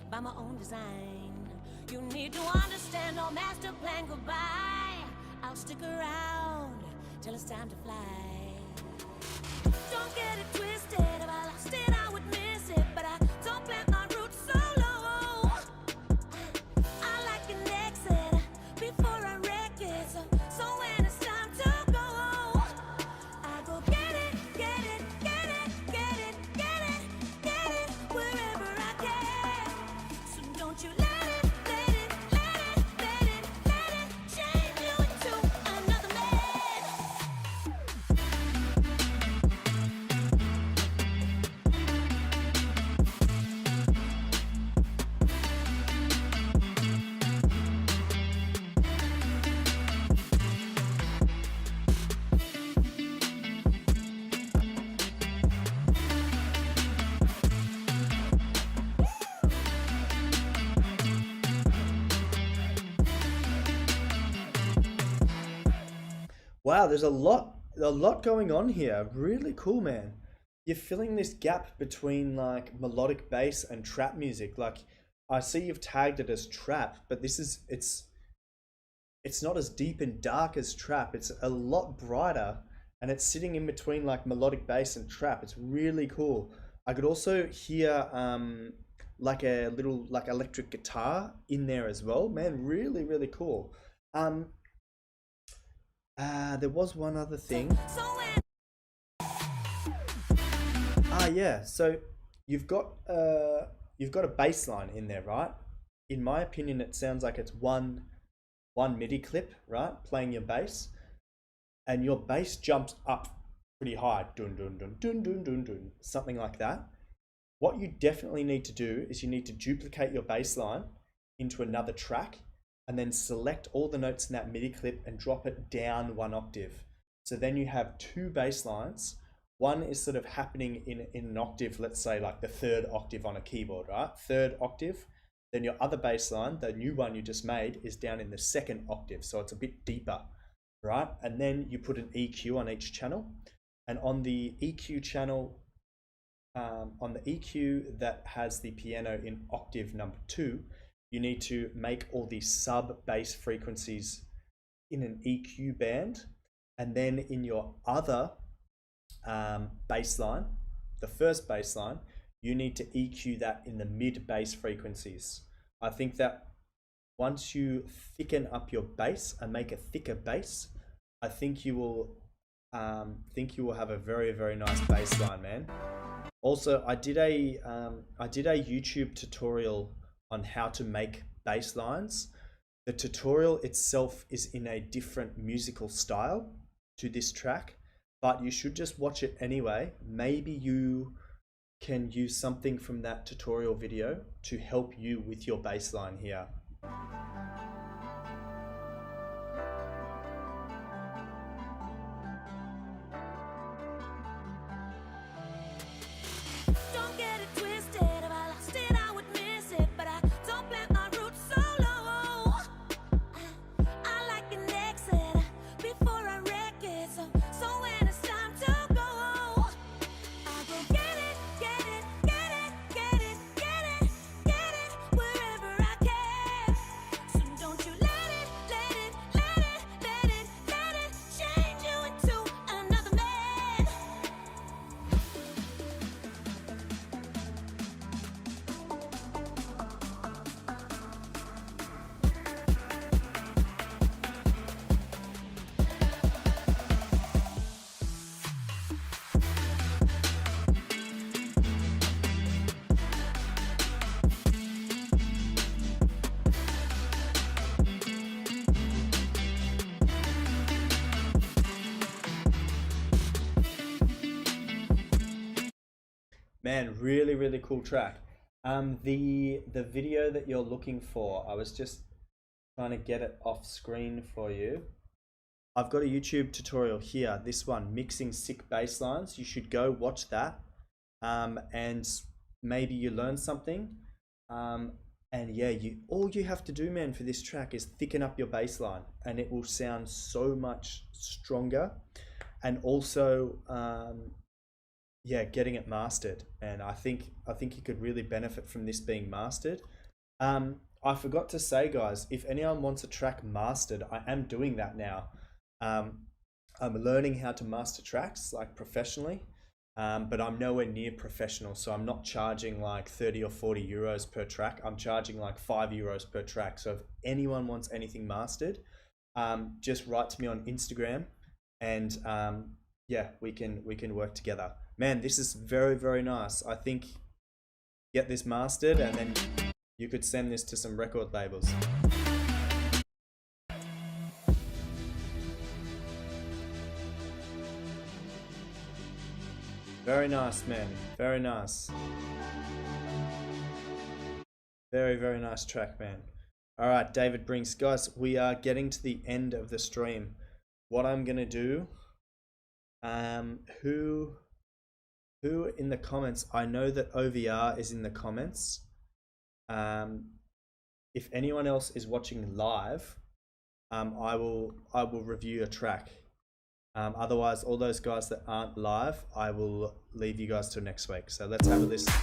Speaker 5: by my own design. You need to understand, no master plan goodbye. I'll stick around till it's time to fly. Don't get it twisted, if I lost it I would miss it, but I don't plant my roots so low. I like an exit before I wreck it, so when it's time to go, I go get it, get it, get it, get it, get it, get it, wherever I can. So don't you let it change you into another man.
Speaker 1: Wow, there's a lot going on here. Really cool, man. You're filling this gap between like melodic bass and trap music. Like I see you've tagged it as trap, but it's not as deep and dark as trap. It's a lot brighter and it's sitting in between like melodic bass and trap. It's really cool. I could also hear like a little like electric guitar in there as well. Man, really, really cool. Um there was one other thing.
Speaker 5: So when
Speaker 1: Yeah, so you've got a bass line in there, right? In my opinion, it sounds like it's one MIDI clip, right? Playing your bass, and your bass jumps up pretty high, dun dun dun dun dun dun dun, something like that. What you definitely need to do is you need to duplicate your bass line into another track and then select all the notes in that MIDI clip and drop it down one octave. So then you have two bass lines. One is sort of happening in an octave, let's say like the third octave on a keyboard, right? Third octave. Then your other bass line, the new one you just made, is down in the second octave. So it's a bit deeper, right? And then you put an EQ on each channel. And on the EQ channel, on the EQ that has the piano in octave number 2, you need to make all the sub bass frequencies in an EQ band. And then in your other bass line, the first bass line, you need to EQ that in the mid bass frequencies. I think that once you thicken up your bass and make a thicker bass, I think you will have a very, very nice bass line, man. Also, I did a YouTube tutorial on how to make bass lines. The tutorial itself is in a different musical style to this track, but you should just watch it anyway. Maybe you can use something from that tutorial video to help you with your bass line here.
Speaker 5: don't get it twisted, if I lost it, I would miss it. But I don't plant my roots so low. I like an exit before I wreck it. So when it's time to go, I go get it, get it, get it, get it, get it, get it wherever I can. So don't you let it, let it, let it, let it, let it change you into another man.
Speaker 1: Man, really, really cool track. The video that you're looking for, I was just trying to get it off screen for you. I've got a YouTube tutorial here, this one, mixing sick bass lines. You should go watch that, and maybe you learn something. And yeah, all you have to do, man, for this track is thicken up your bass line, and it will sound so much stronger. And also, yeah, getting it mastered, and I think you could really benefit from this being mastered. I forgot to say, guys, if anyone wants a track mastered, I am doing that now. I'm learning how to master tracks like professionally, but I'm nowhere near professional, so I'm not charging like 30 or 40 euros per track. I'm charging like 5 euros per track. So if anyone wants anything mastered, just write to me on Instagram, and yeah, we can work together. Man, this is very, very nice. I think get this mastered and then you could send this to some record labels. Very nice, man. Very nice. Very, very nice track, man. All right, David Brinks. Guys, we are getting to the end of the stream. What I'm going to do, who in the comments, I know that OVR is in the comments. If anyone else is watching live, I will review a track Otherwise, all those guys that aren't live, I will leave you guys till next week. So let's have a listen.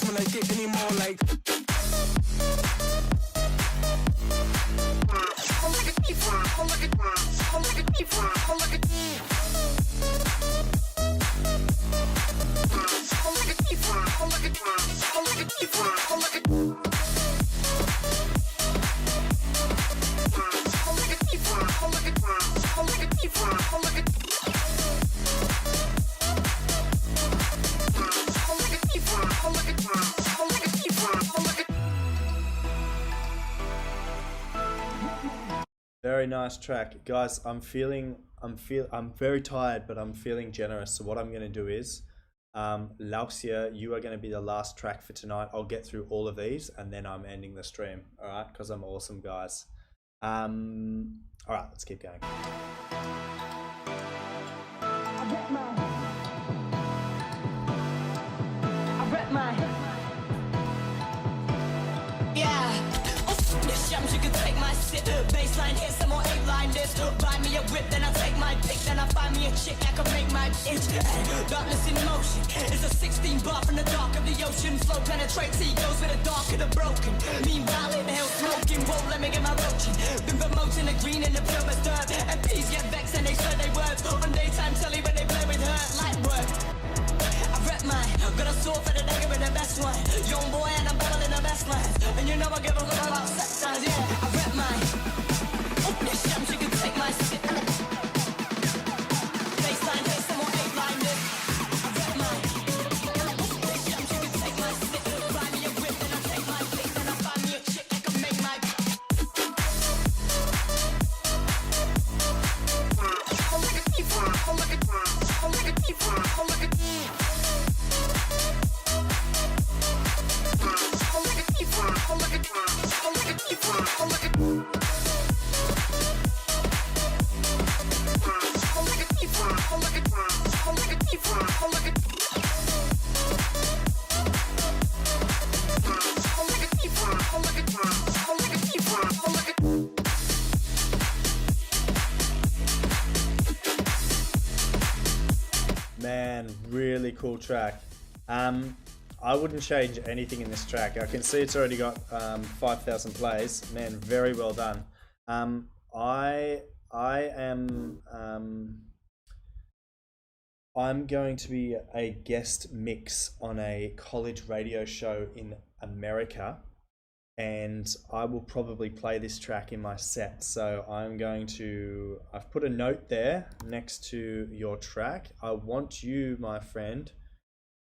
Speaker 6: When I get any more like
Speaker 1: Very nice track, guys. I'm very tired, but I'm feeling generous. So what I'm going to do is, Lauxia, you are going to be the last track for tonight. I'll get through all of these, and then I'm ending the stream. All right, because I'm awesome, guys. All right, let's keep going.
Speaker 7: You can take my sit, baseline hit, some more eight-line list. Buy me a whip, then I take my pick, then I find me a chick that can make my itch. Darkness in motion, it's a 16 bar from the dark of the ocean. Flow penetrates egos with the dark of the broken. Meanwhile, inhale smoking, won't let me get my roaching. Been promoting the green and the pure as dirt. MPs get vexed and they swear they words. On daytime telly when they play with her, light work. I rep mine, got a sword for the nigga with the best one. Young boy and I'm battling the best lines. And you know I give a fuck about sex signs, yeah. I rep mine. This shams, you can take my shit. Baseline, hit some more eight-line this. I rep mine. This shams, you can take my shit. Buy me a whip, then I take my pick, then I find me a chick that can make my.
Speaker 1: Man, really cool track. I wouldn't change anything in this track. I can see it's already got 5,000 plays. Man, very well done. I'm going to be a guest mix on a college radio show in America, and I will probably play this track in my set. So I've put a note there next to your track. I want you, my friend,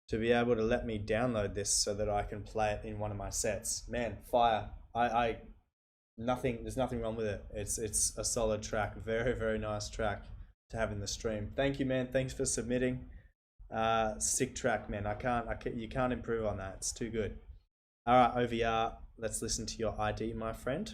Speaker 1: to be able to let me download this so that I can play it in one of my sets. Man, fire. There's nothing wrong with it. It's a solid track. Very, very nice track to have in the stream. Thank you, man. Thanks for submitting. Sick track, man. You can't improve on that. It's too good. All right, OVR, let's listen to your ID, my friend.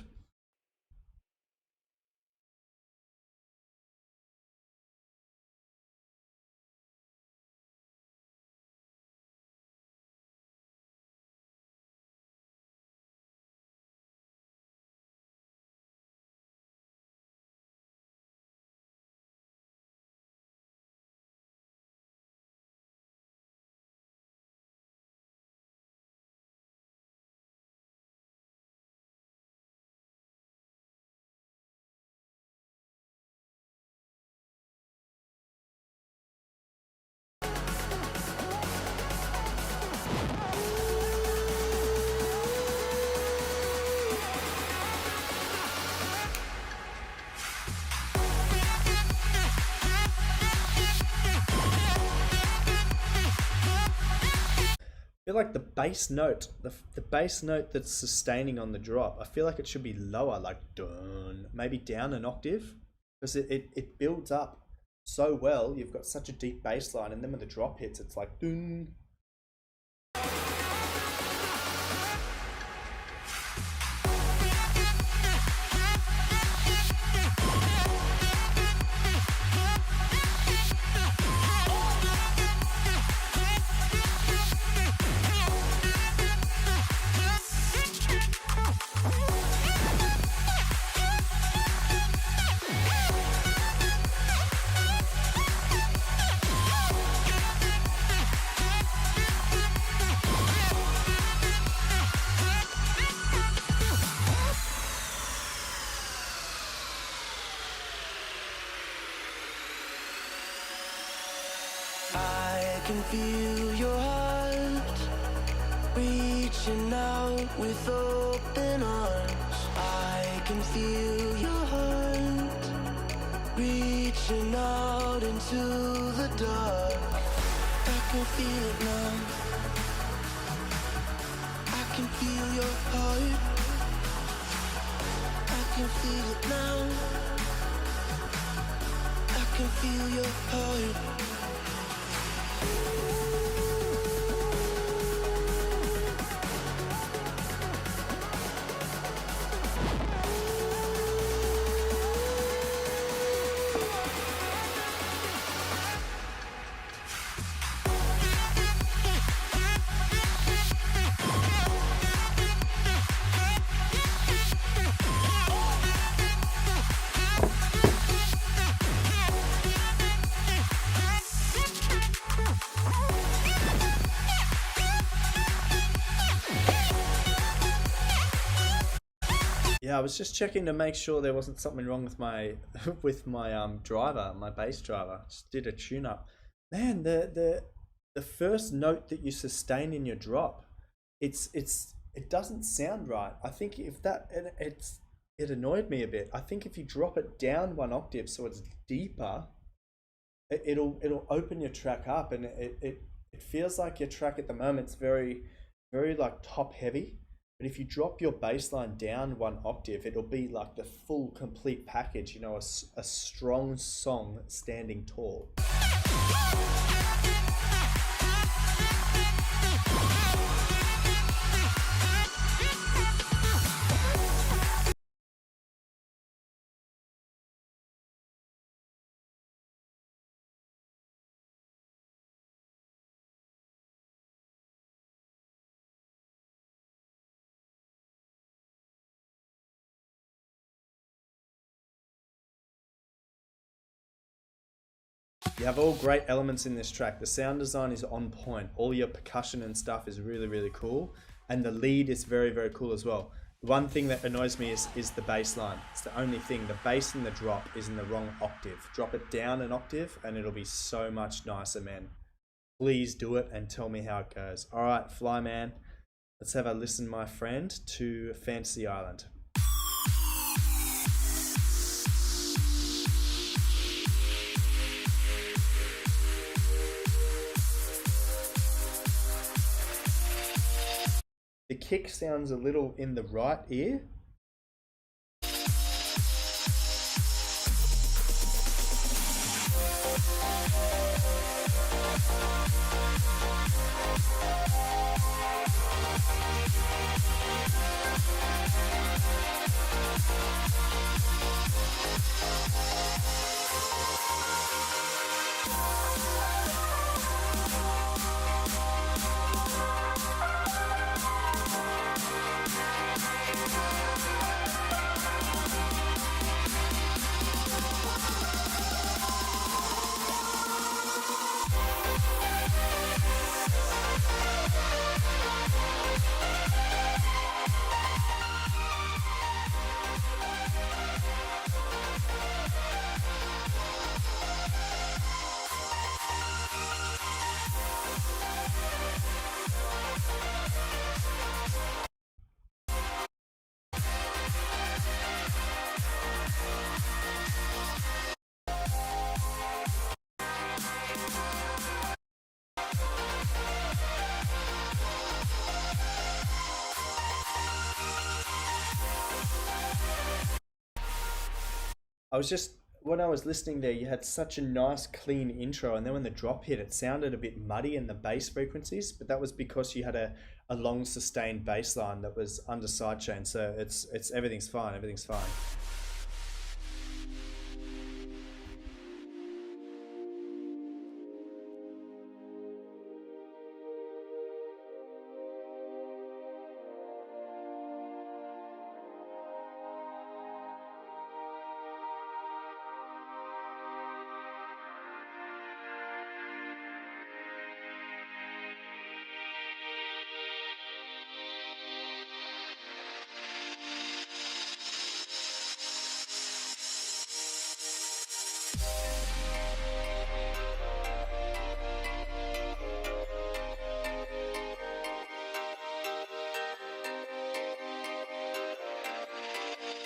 Speaker 1: feel like the bass note, the bass note that's sustaining on the drop, I feel like it should be lower, like dun, maybe down an octave, because it builds up so well. You've got such a deep bass line, and then when the drop hits, it's like dun.
Speaker 2: I can feel your heart reaching out with open arms. I can feel your heart reaching out into the dark. I can feel it now. I can feel your heart. I can feel it now. I can feel your heart.
Speaker 1: Yeah, I was just checking to make sure there wasn't something wrong with my driver, my bass driver. Just did a tune up. Man, the first note that you sustain in your drop, it doesn't sound right. I think if that it annoyed me a bit. I think if you drop it down one octave so it's deeper, it'll open your track up, and it feels like your track at the moment is very like top heavy. But if you drop your bass line down one octave, it'll be like the full complete package, you know, a strong song standing tall. You have all great elements in this track. The sound design is on point. All your percussion and stuff is really, really cool. And the lead is very, very cool as well. One thing that annoys me is the bass line. It's the only thing. The bass in the drop is in the wrong octave. Drop it down an octave and it'll be so much nicer, man. Please do it and tell me how it goes. All right, Flyman. Let's have a listen, my friend, to Fantasy Island. The kick sounds a little in the right ear. I was just when I was listening there, you had such a nice clean intro, and then when the drop hit, it sounded a bit muddy in the bass frequencies, but that was because you had a long sustained bass line that was under sidechain. So it's everything's fine, everything's fine.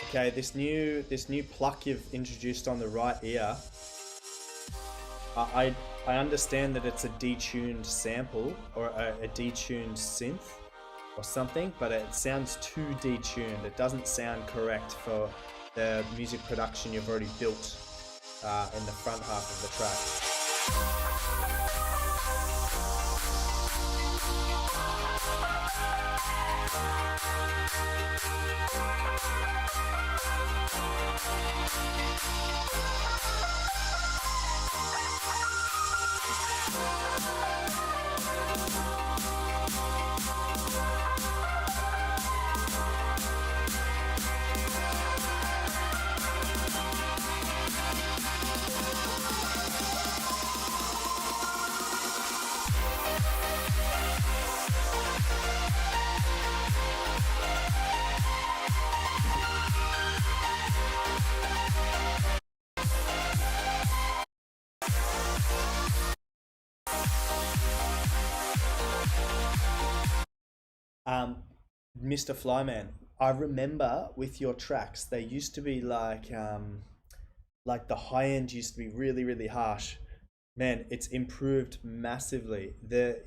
Speaker 1: Okay, this new pluck you've introduced on the right ear, I understand that it's a detuned sample or a detuned synth or something, but it sounds too detuned. It doesn't sound correct for the music production you've already built in the front half of the track. Mr. Flyman, I remember with your tracks, they used to be like the high end used to be really, really harsh. Man, it's improved massively.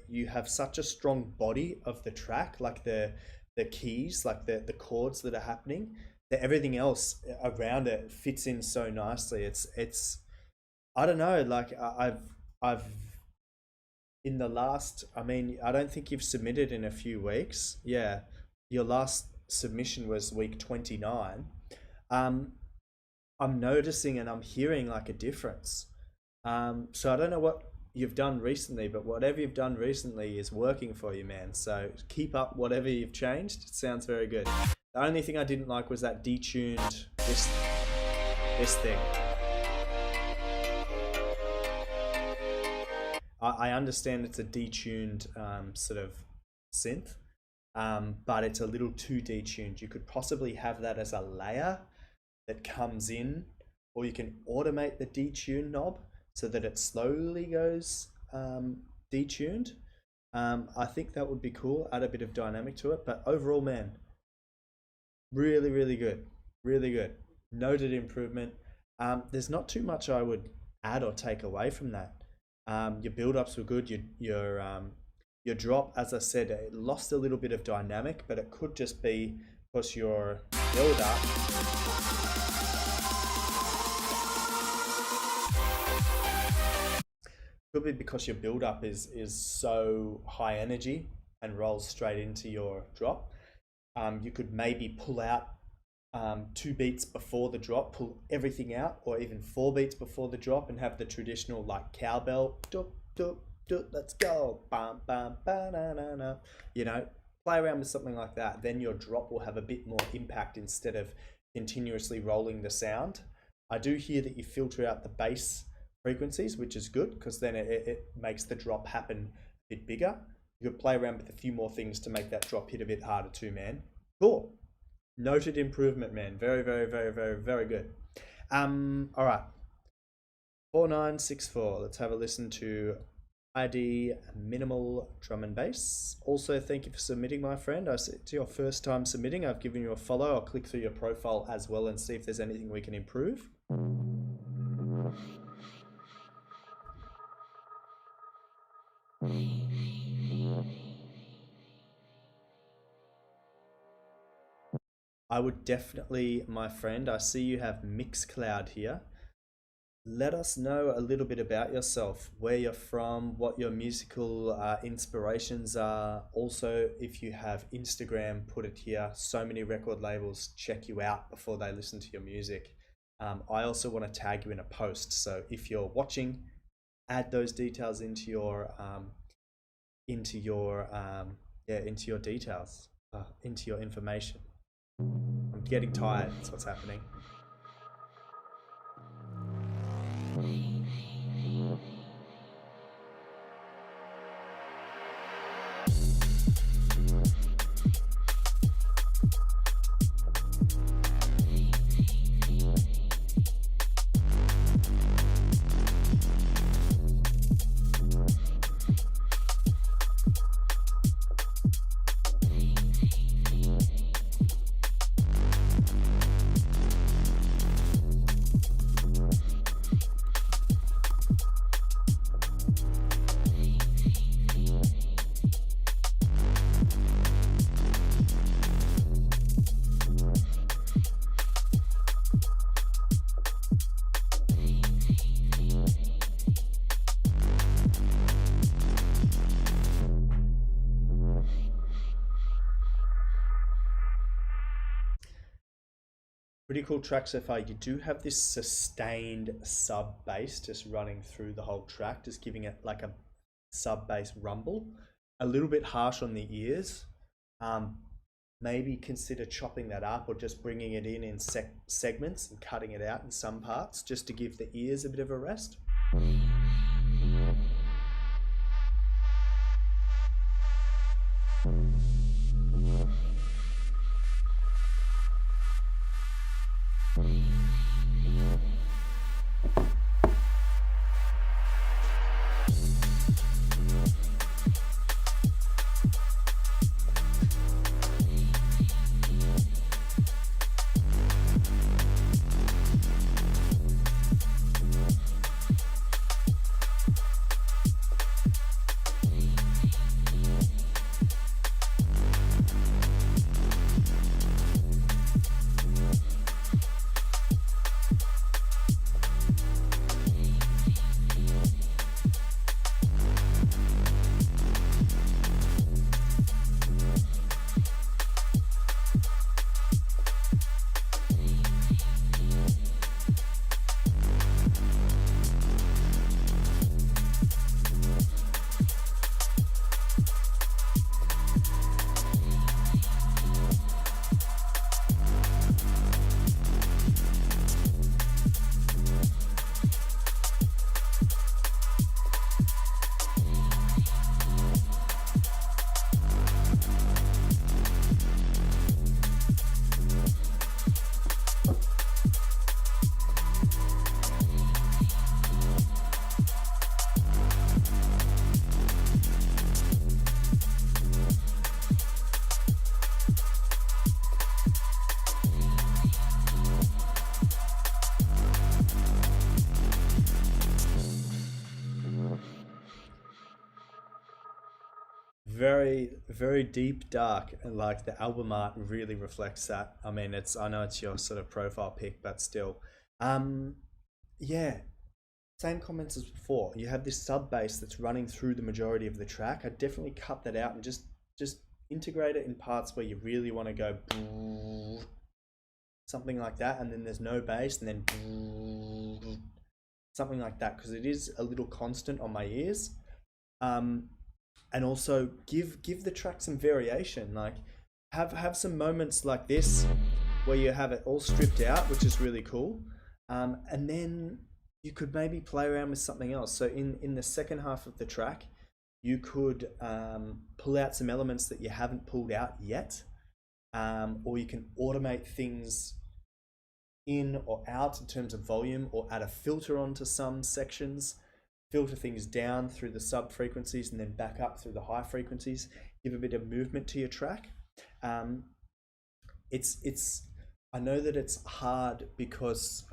Speaker 1: You have such a strong body of the track, like the keys, like the chords that are happening, that everything else around it fits in so nicely. It's I don't know, like I've in the last, I mean, I don't think you've submitted in a few weeks. Yeah, your last submission was week 29. I'm noticing and I'm hearing like a difference. So I don't know what you've done recently, but whatever you've done recently is working for you, man. So keep up whatever you've changed. It sounds very good. The only thing I didn't like was that detuned this thing. I understand it's a detuned sort of synth, but it's a little too detuned. You could possibly have that as a layer that comes in, or you can automate the detune knob so that it slowly goes detuned. I think that would be cool, add a bit of dynamic to it, but overall, man, really, really good, really good. Noted improvement. There's not too much I would add or take away from that. Your build-ups were good. Your drop, as I said, it lost a little bit of dynamic, but it could just be because your build-up could be because your build-up is so high energy and rolls straight into your drop. You could maybe pull out 2 beats before the drop, pull everything out, or even 4 beats before the drop, and have the traditional like cowbell, dup, dup, dup, let's go, bam, bam, ba, na, na, na. You know, play around with something like that. Then your drop will have a bit more impact instead of continuously rolling the sound. I do hear that you filter out the bass frequencies, which is good because then it makes the drop happen a bit bigger. You could play around with a few more things to make that drop hit a bit harder too, man. Cool. Noted improvement, man. Very, very, very, very, very good. All right. 4964. Let's have a listen to ID Minimal Drum and Bass. Also, thank you for submitting, my friend. I see it's your first time submitting. I've given you a follow. I'll click through your profile as well and see if there's anything we can improve. I would definitely, my friend, I see you have Mixcloud here. Let us know a little bit about yourself, where you're from, what your musical inspirations are. Also, if you have Instagram, put it here. So many record labels check you out before they listen to your music. I also want to tag you in a post. So if you're watching, add those details into your details, into your information. I'm getting tired. That's what's happening. Pretty cool track so far. You do have this sustained sub bass just running through the whole track, just giving it like a sub bass rumble. A little bit harsh on the ears. Maybe consider chopping that up or just bringing it in segments and cutting it out in some parts just to give the ears a bit of a rest. Very deep, dark, and like the album art really reflects that. I mean, I know it's your sort of profile pic, but still. Yeah, same comments as before. You have this sub bass that's running through the majority of the track. I'd definitely cut that out and just integrate it in parts where you really want to go something like that, and then there's no bass, and then something like that, because it is a little constant on my ears. And also give the track some variation. Like have some moments like this where you have it all stripped out, which is really cool. And then you could maybe play around with something else. So in the second half of the track, you could pull out some elements that you haven't pulled out yet, or you can automate things in or out in terms of volume, or add a filter onto some sections, filter things down through the sub frequencies and then back up through the high frequencies, give a bit of movement to your track. It's I know that it's hard because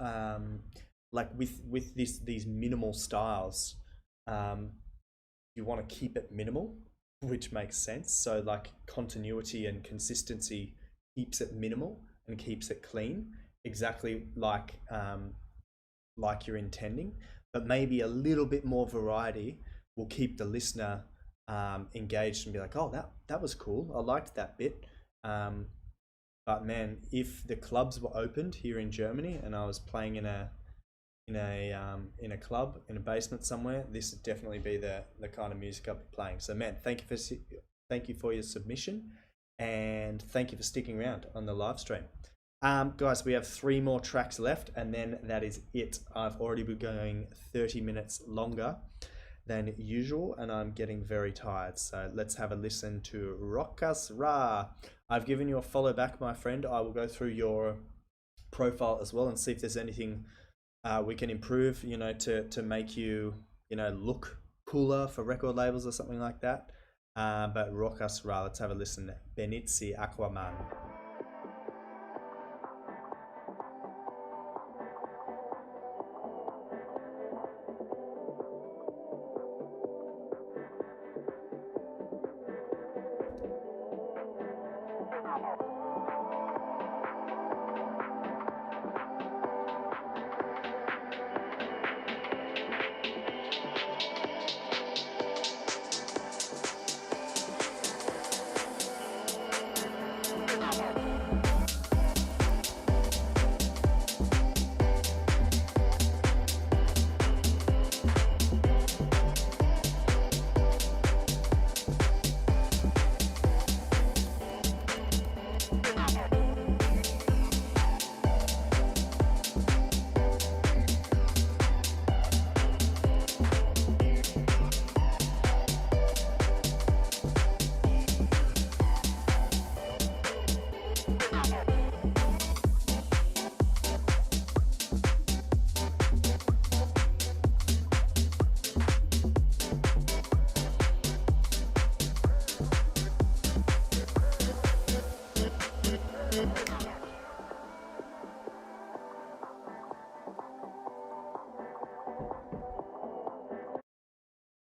Speaker 1: like with these minimal styles, you want to keep it minimal, which makes sense. So like continuity and consistency keeps it minimal, and keeps it clean, exactly like you're intending. But maybe a little bit more variety will keep the listener engaged and be like, oh, that was cool. I liked that bit. But man, if the clubs were opened here in Germany and I was playing in a club in a basement somewhere, this would definitely be the kind of music I'd be playing. So man, thank you for your submission, and thank you for sticking around on the live stream. Guys, we have 3 more tracks left, and then that is it. I've already been going 30 minutes longer than usual, and I'm getting very tired. So let's have a listen to Rokas Ra. I've given you a follow back, my friend. I will go through your profile as well and see if there's anything we can improve, to make you, look cooler for record labels or something like that. But Rokas Ra, let's have a listen. Benizzi Aquaman.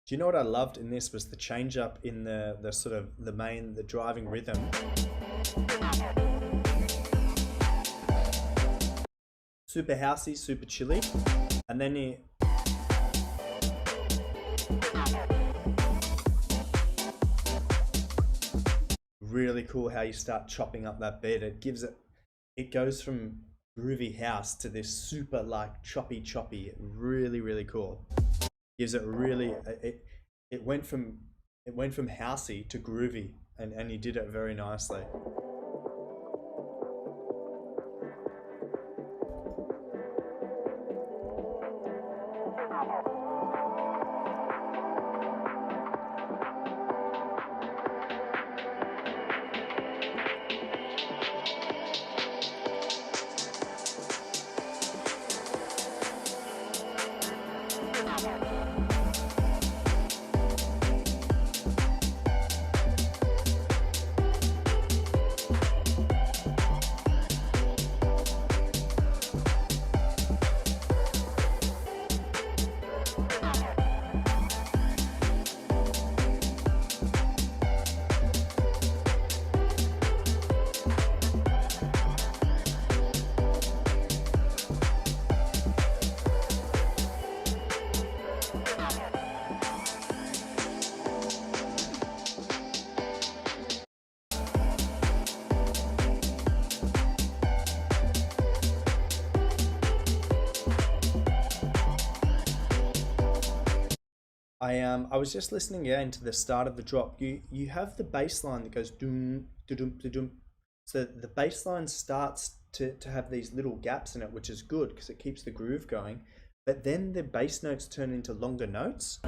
Speaker 1: Do you know what I loved in this was the change up in the sort of the driving rhythm. Super housey, super chilly. And then you really cool how you start chopping up that beat. It goes from groovy house to this super like choppy, really, really cool. Gives it really, it went from housey to groovy, and you did it very nicely. I was just listening again to the start of the drop. You have the bass line that goes doom doom doom. So the bass line starts to have these little gaps in it, which is good because it keeps the groove going. But then the bass notes turn into longer notes.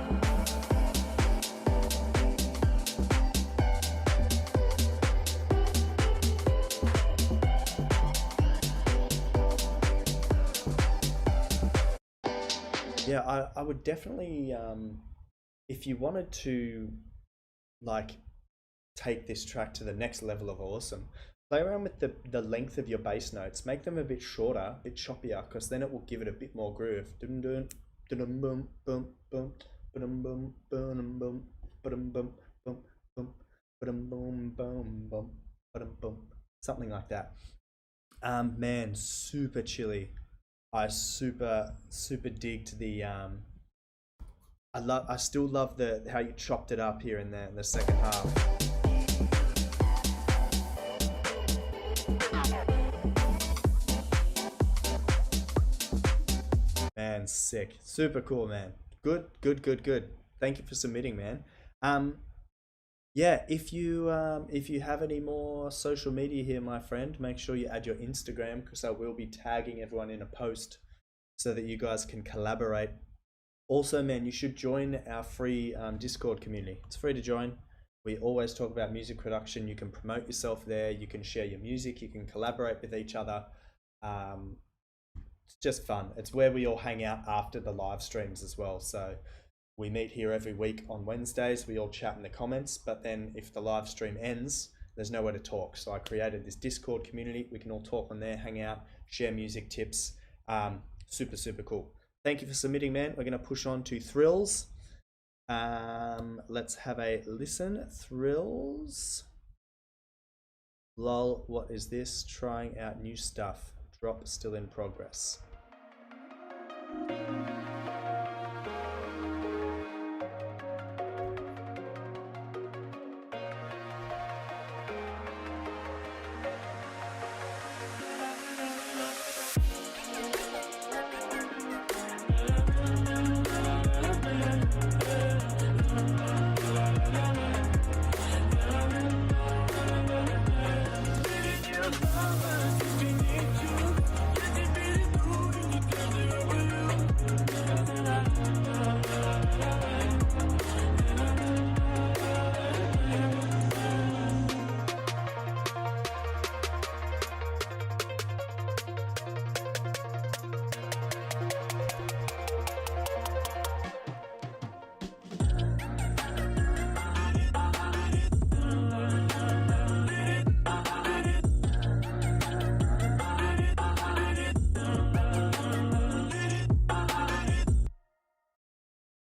Speaker 1: Yeah, I would definitely, if you wanted to like take this track to the next level of awesome, play around with the length of your bass notes, make them a bit shorter, a bit choppier, because then it will give it a bit more groove. Dum dum dum bum bum bum bum bum bum bum bum bum bum bum bum bum bum bum, something like that. Man, super chilly. I super digged the I still love the how you chopped it up here and there in the second half. Man, sick. Super cool, man. Good. Thank you for submitting, man. Yeah, if you have any more social media here, my friend, make sure you add your Instagram, because I will be tagging everyone in a post so that you guys can collaborate. Also, man, you should join our free Discord community. It's free to join. We always talk about music production. You can promote yourself there. You can share your music. You can collaborate with each other. It's just fun. It's where we all hang out after the live streams as well. So we meet here every week on Wednesdays. We all chat in the comments, but then if the live stream ends, there's nowhere to talk. So I created this Discord community. We can all talk on there, hang out, share music tips. Super cool. Thank you for submitting, man. We're going to push on to Thrills. Let's have a listen. Thrills. Lol, what is this? Trying out new stuff. Drop still in progress.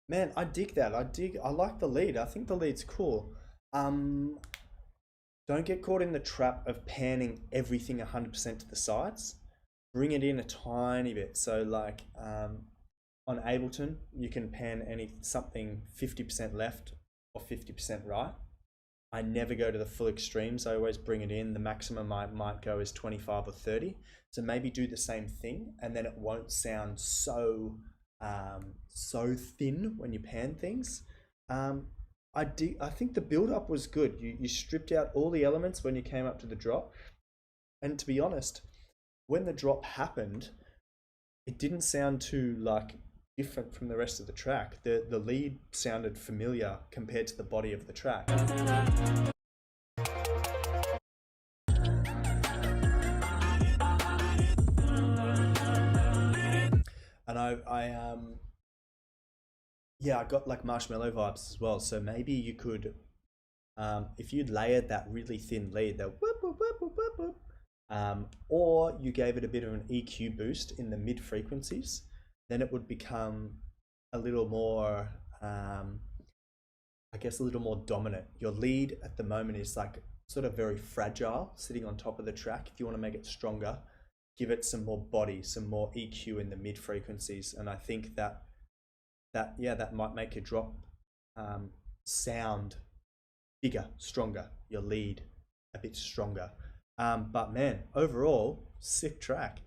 Speaker 1: Man, I dig that. I like the lead. I think the lead's cool. Don't get caught in the trap of panning everything 100% to the sides. Bring it in a tiny bit. So like on Ableton, you can pan something 50% left or 50% right. I never go to the full extremes. I always bring it in. The maximum I might go is 25 or 30. So maybe do the same thing, and then it won't sound so thin when you pan things. I think the build up was good. You stripped out all the elements when you came up to the drop, and to be honest, when the drop happened, it didn't sound too like different from the rest of the track. The lead sounded familiar compared to the body of the track. And I got like Marshmello vibes as well. So maybe you could, if you layered that really thin lead, that whoop, whoop, whoop, whoop, whoop, whoop, or you gave it a bit of an EQ boost in the mid frequencies, then it would become a little more, I guess, a little more dominant. Your lead at the moment is like sort of very fragile, sitting on top of the track. If you want to make it stronger, give it some more body, some more EQ in the mid frequencies, and I think that might make your drop sound bigger, stronger. Your lead a bit stronger. But man, overall, sick track.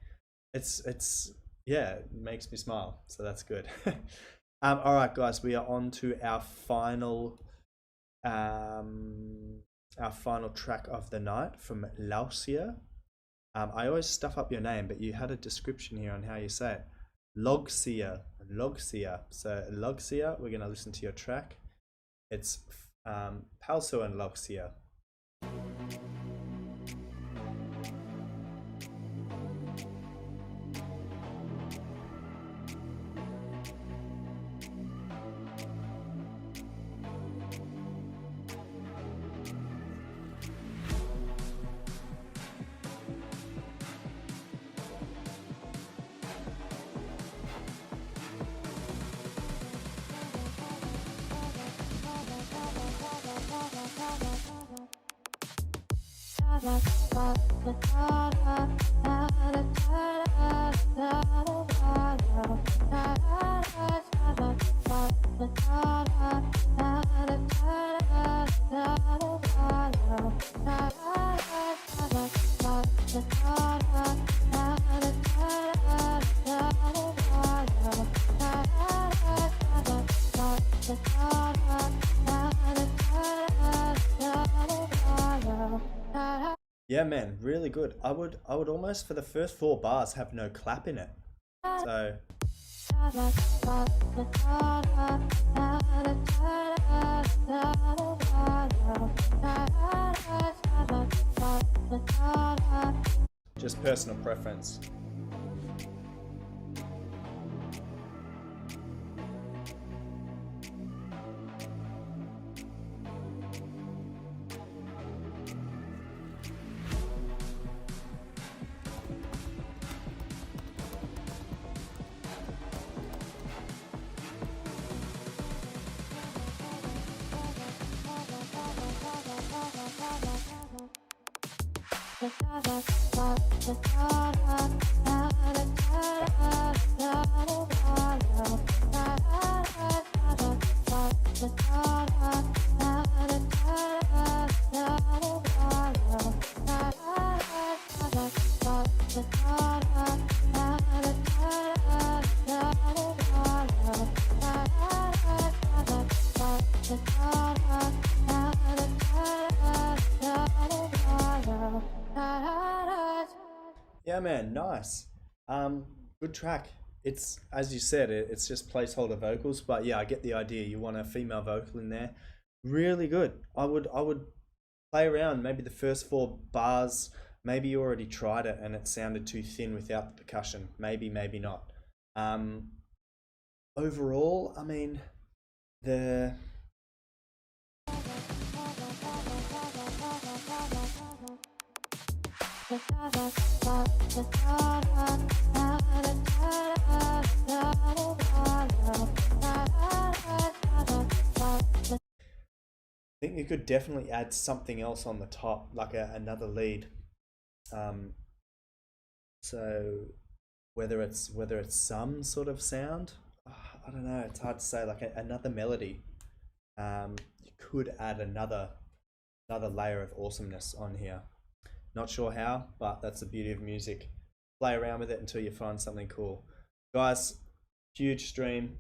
Speaker 1: It's it makes me smile, so that's good. All right, guys, we are on to our final track of the night from Lausia. I always stuff up your name, but you had a description here on how you say it. Logsia. So Logsia, we're going to listen to your track. It's Palso and Logsia. Yeah, man, really good. I would almost for the first 4 bars have no clap in it. So just personal preference. Yeah, man, nice. Good track. It's as you said, it's just placeholder vocals, but yeah, I get the idea. You want a female vocal in there. Really good. I would play around. Maybe the first 4 bars. Maybe you already tried it and it sounded too thin without the percussion. Maybe, maybe not. Overall, I mean, the I think you could definitely add something else on the top, like another lead. So whether it's some sort of sound, I don't know. It's hard to say. Like another melody. You could add another layer of awesomeness on here. Not sure how, but that's the beauty of music. Play around with it until you find something cool. Guys, huge stream.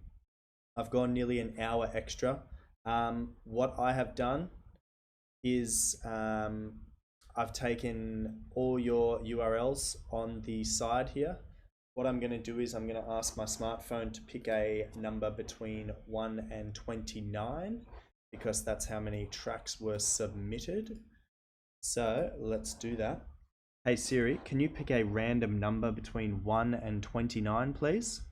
Speaker 1: I've gone nearly an hour extra. What I have done is I've taken all your URLs on the side here. What I'm going to do is I'm going to ask my smartphone to pick a number between 1 and 29 because that's how many tracks were submitted. So let's do that. Hey Siri, can you pick a random number between 1 and 29, please?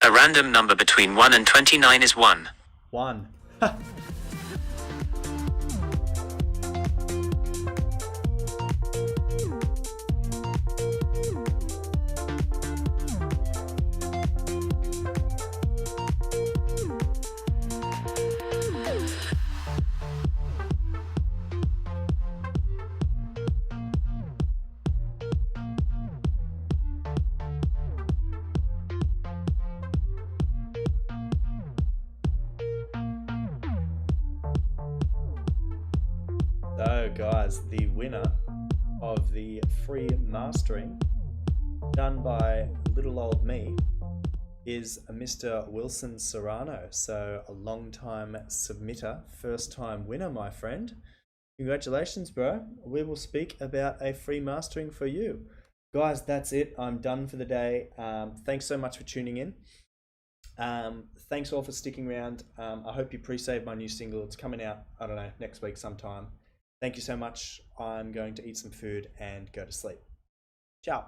Speaker 8: A random number between 1 and 29 is 1.
Speaker 1: 1. So guys, the winner of the free mastering done by little old me is Mr. Wilson Serrano. So a long time submitter, first time winner, my friend. Congratulations, bro. We will speak about a free mastering for you. Guys, that's it. I'm done for the day. Thanks so much for tuning in. Thanks all for sticking around. I hope you pre-saved my new single. It's coming out, I don't know, next week sometime. Thank you so much. I'm going to eat some food and go to sleep. Ciao.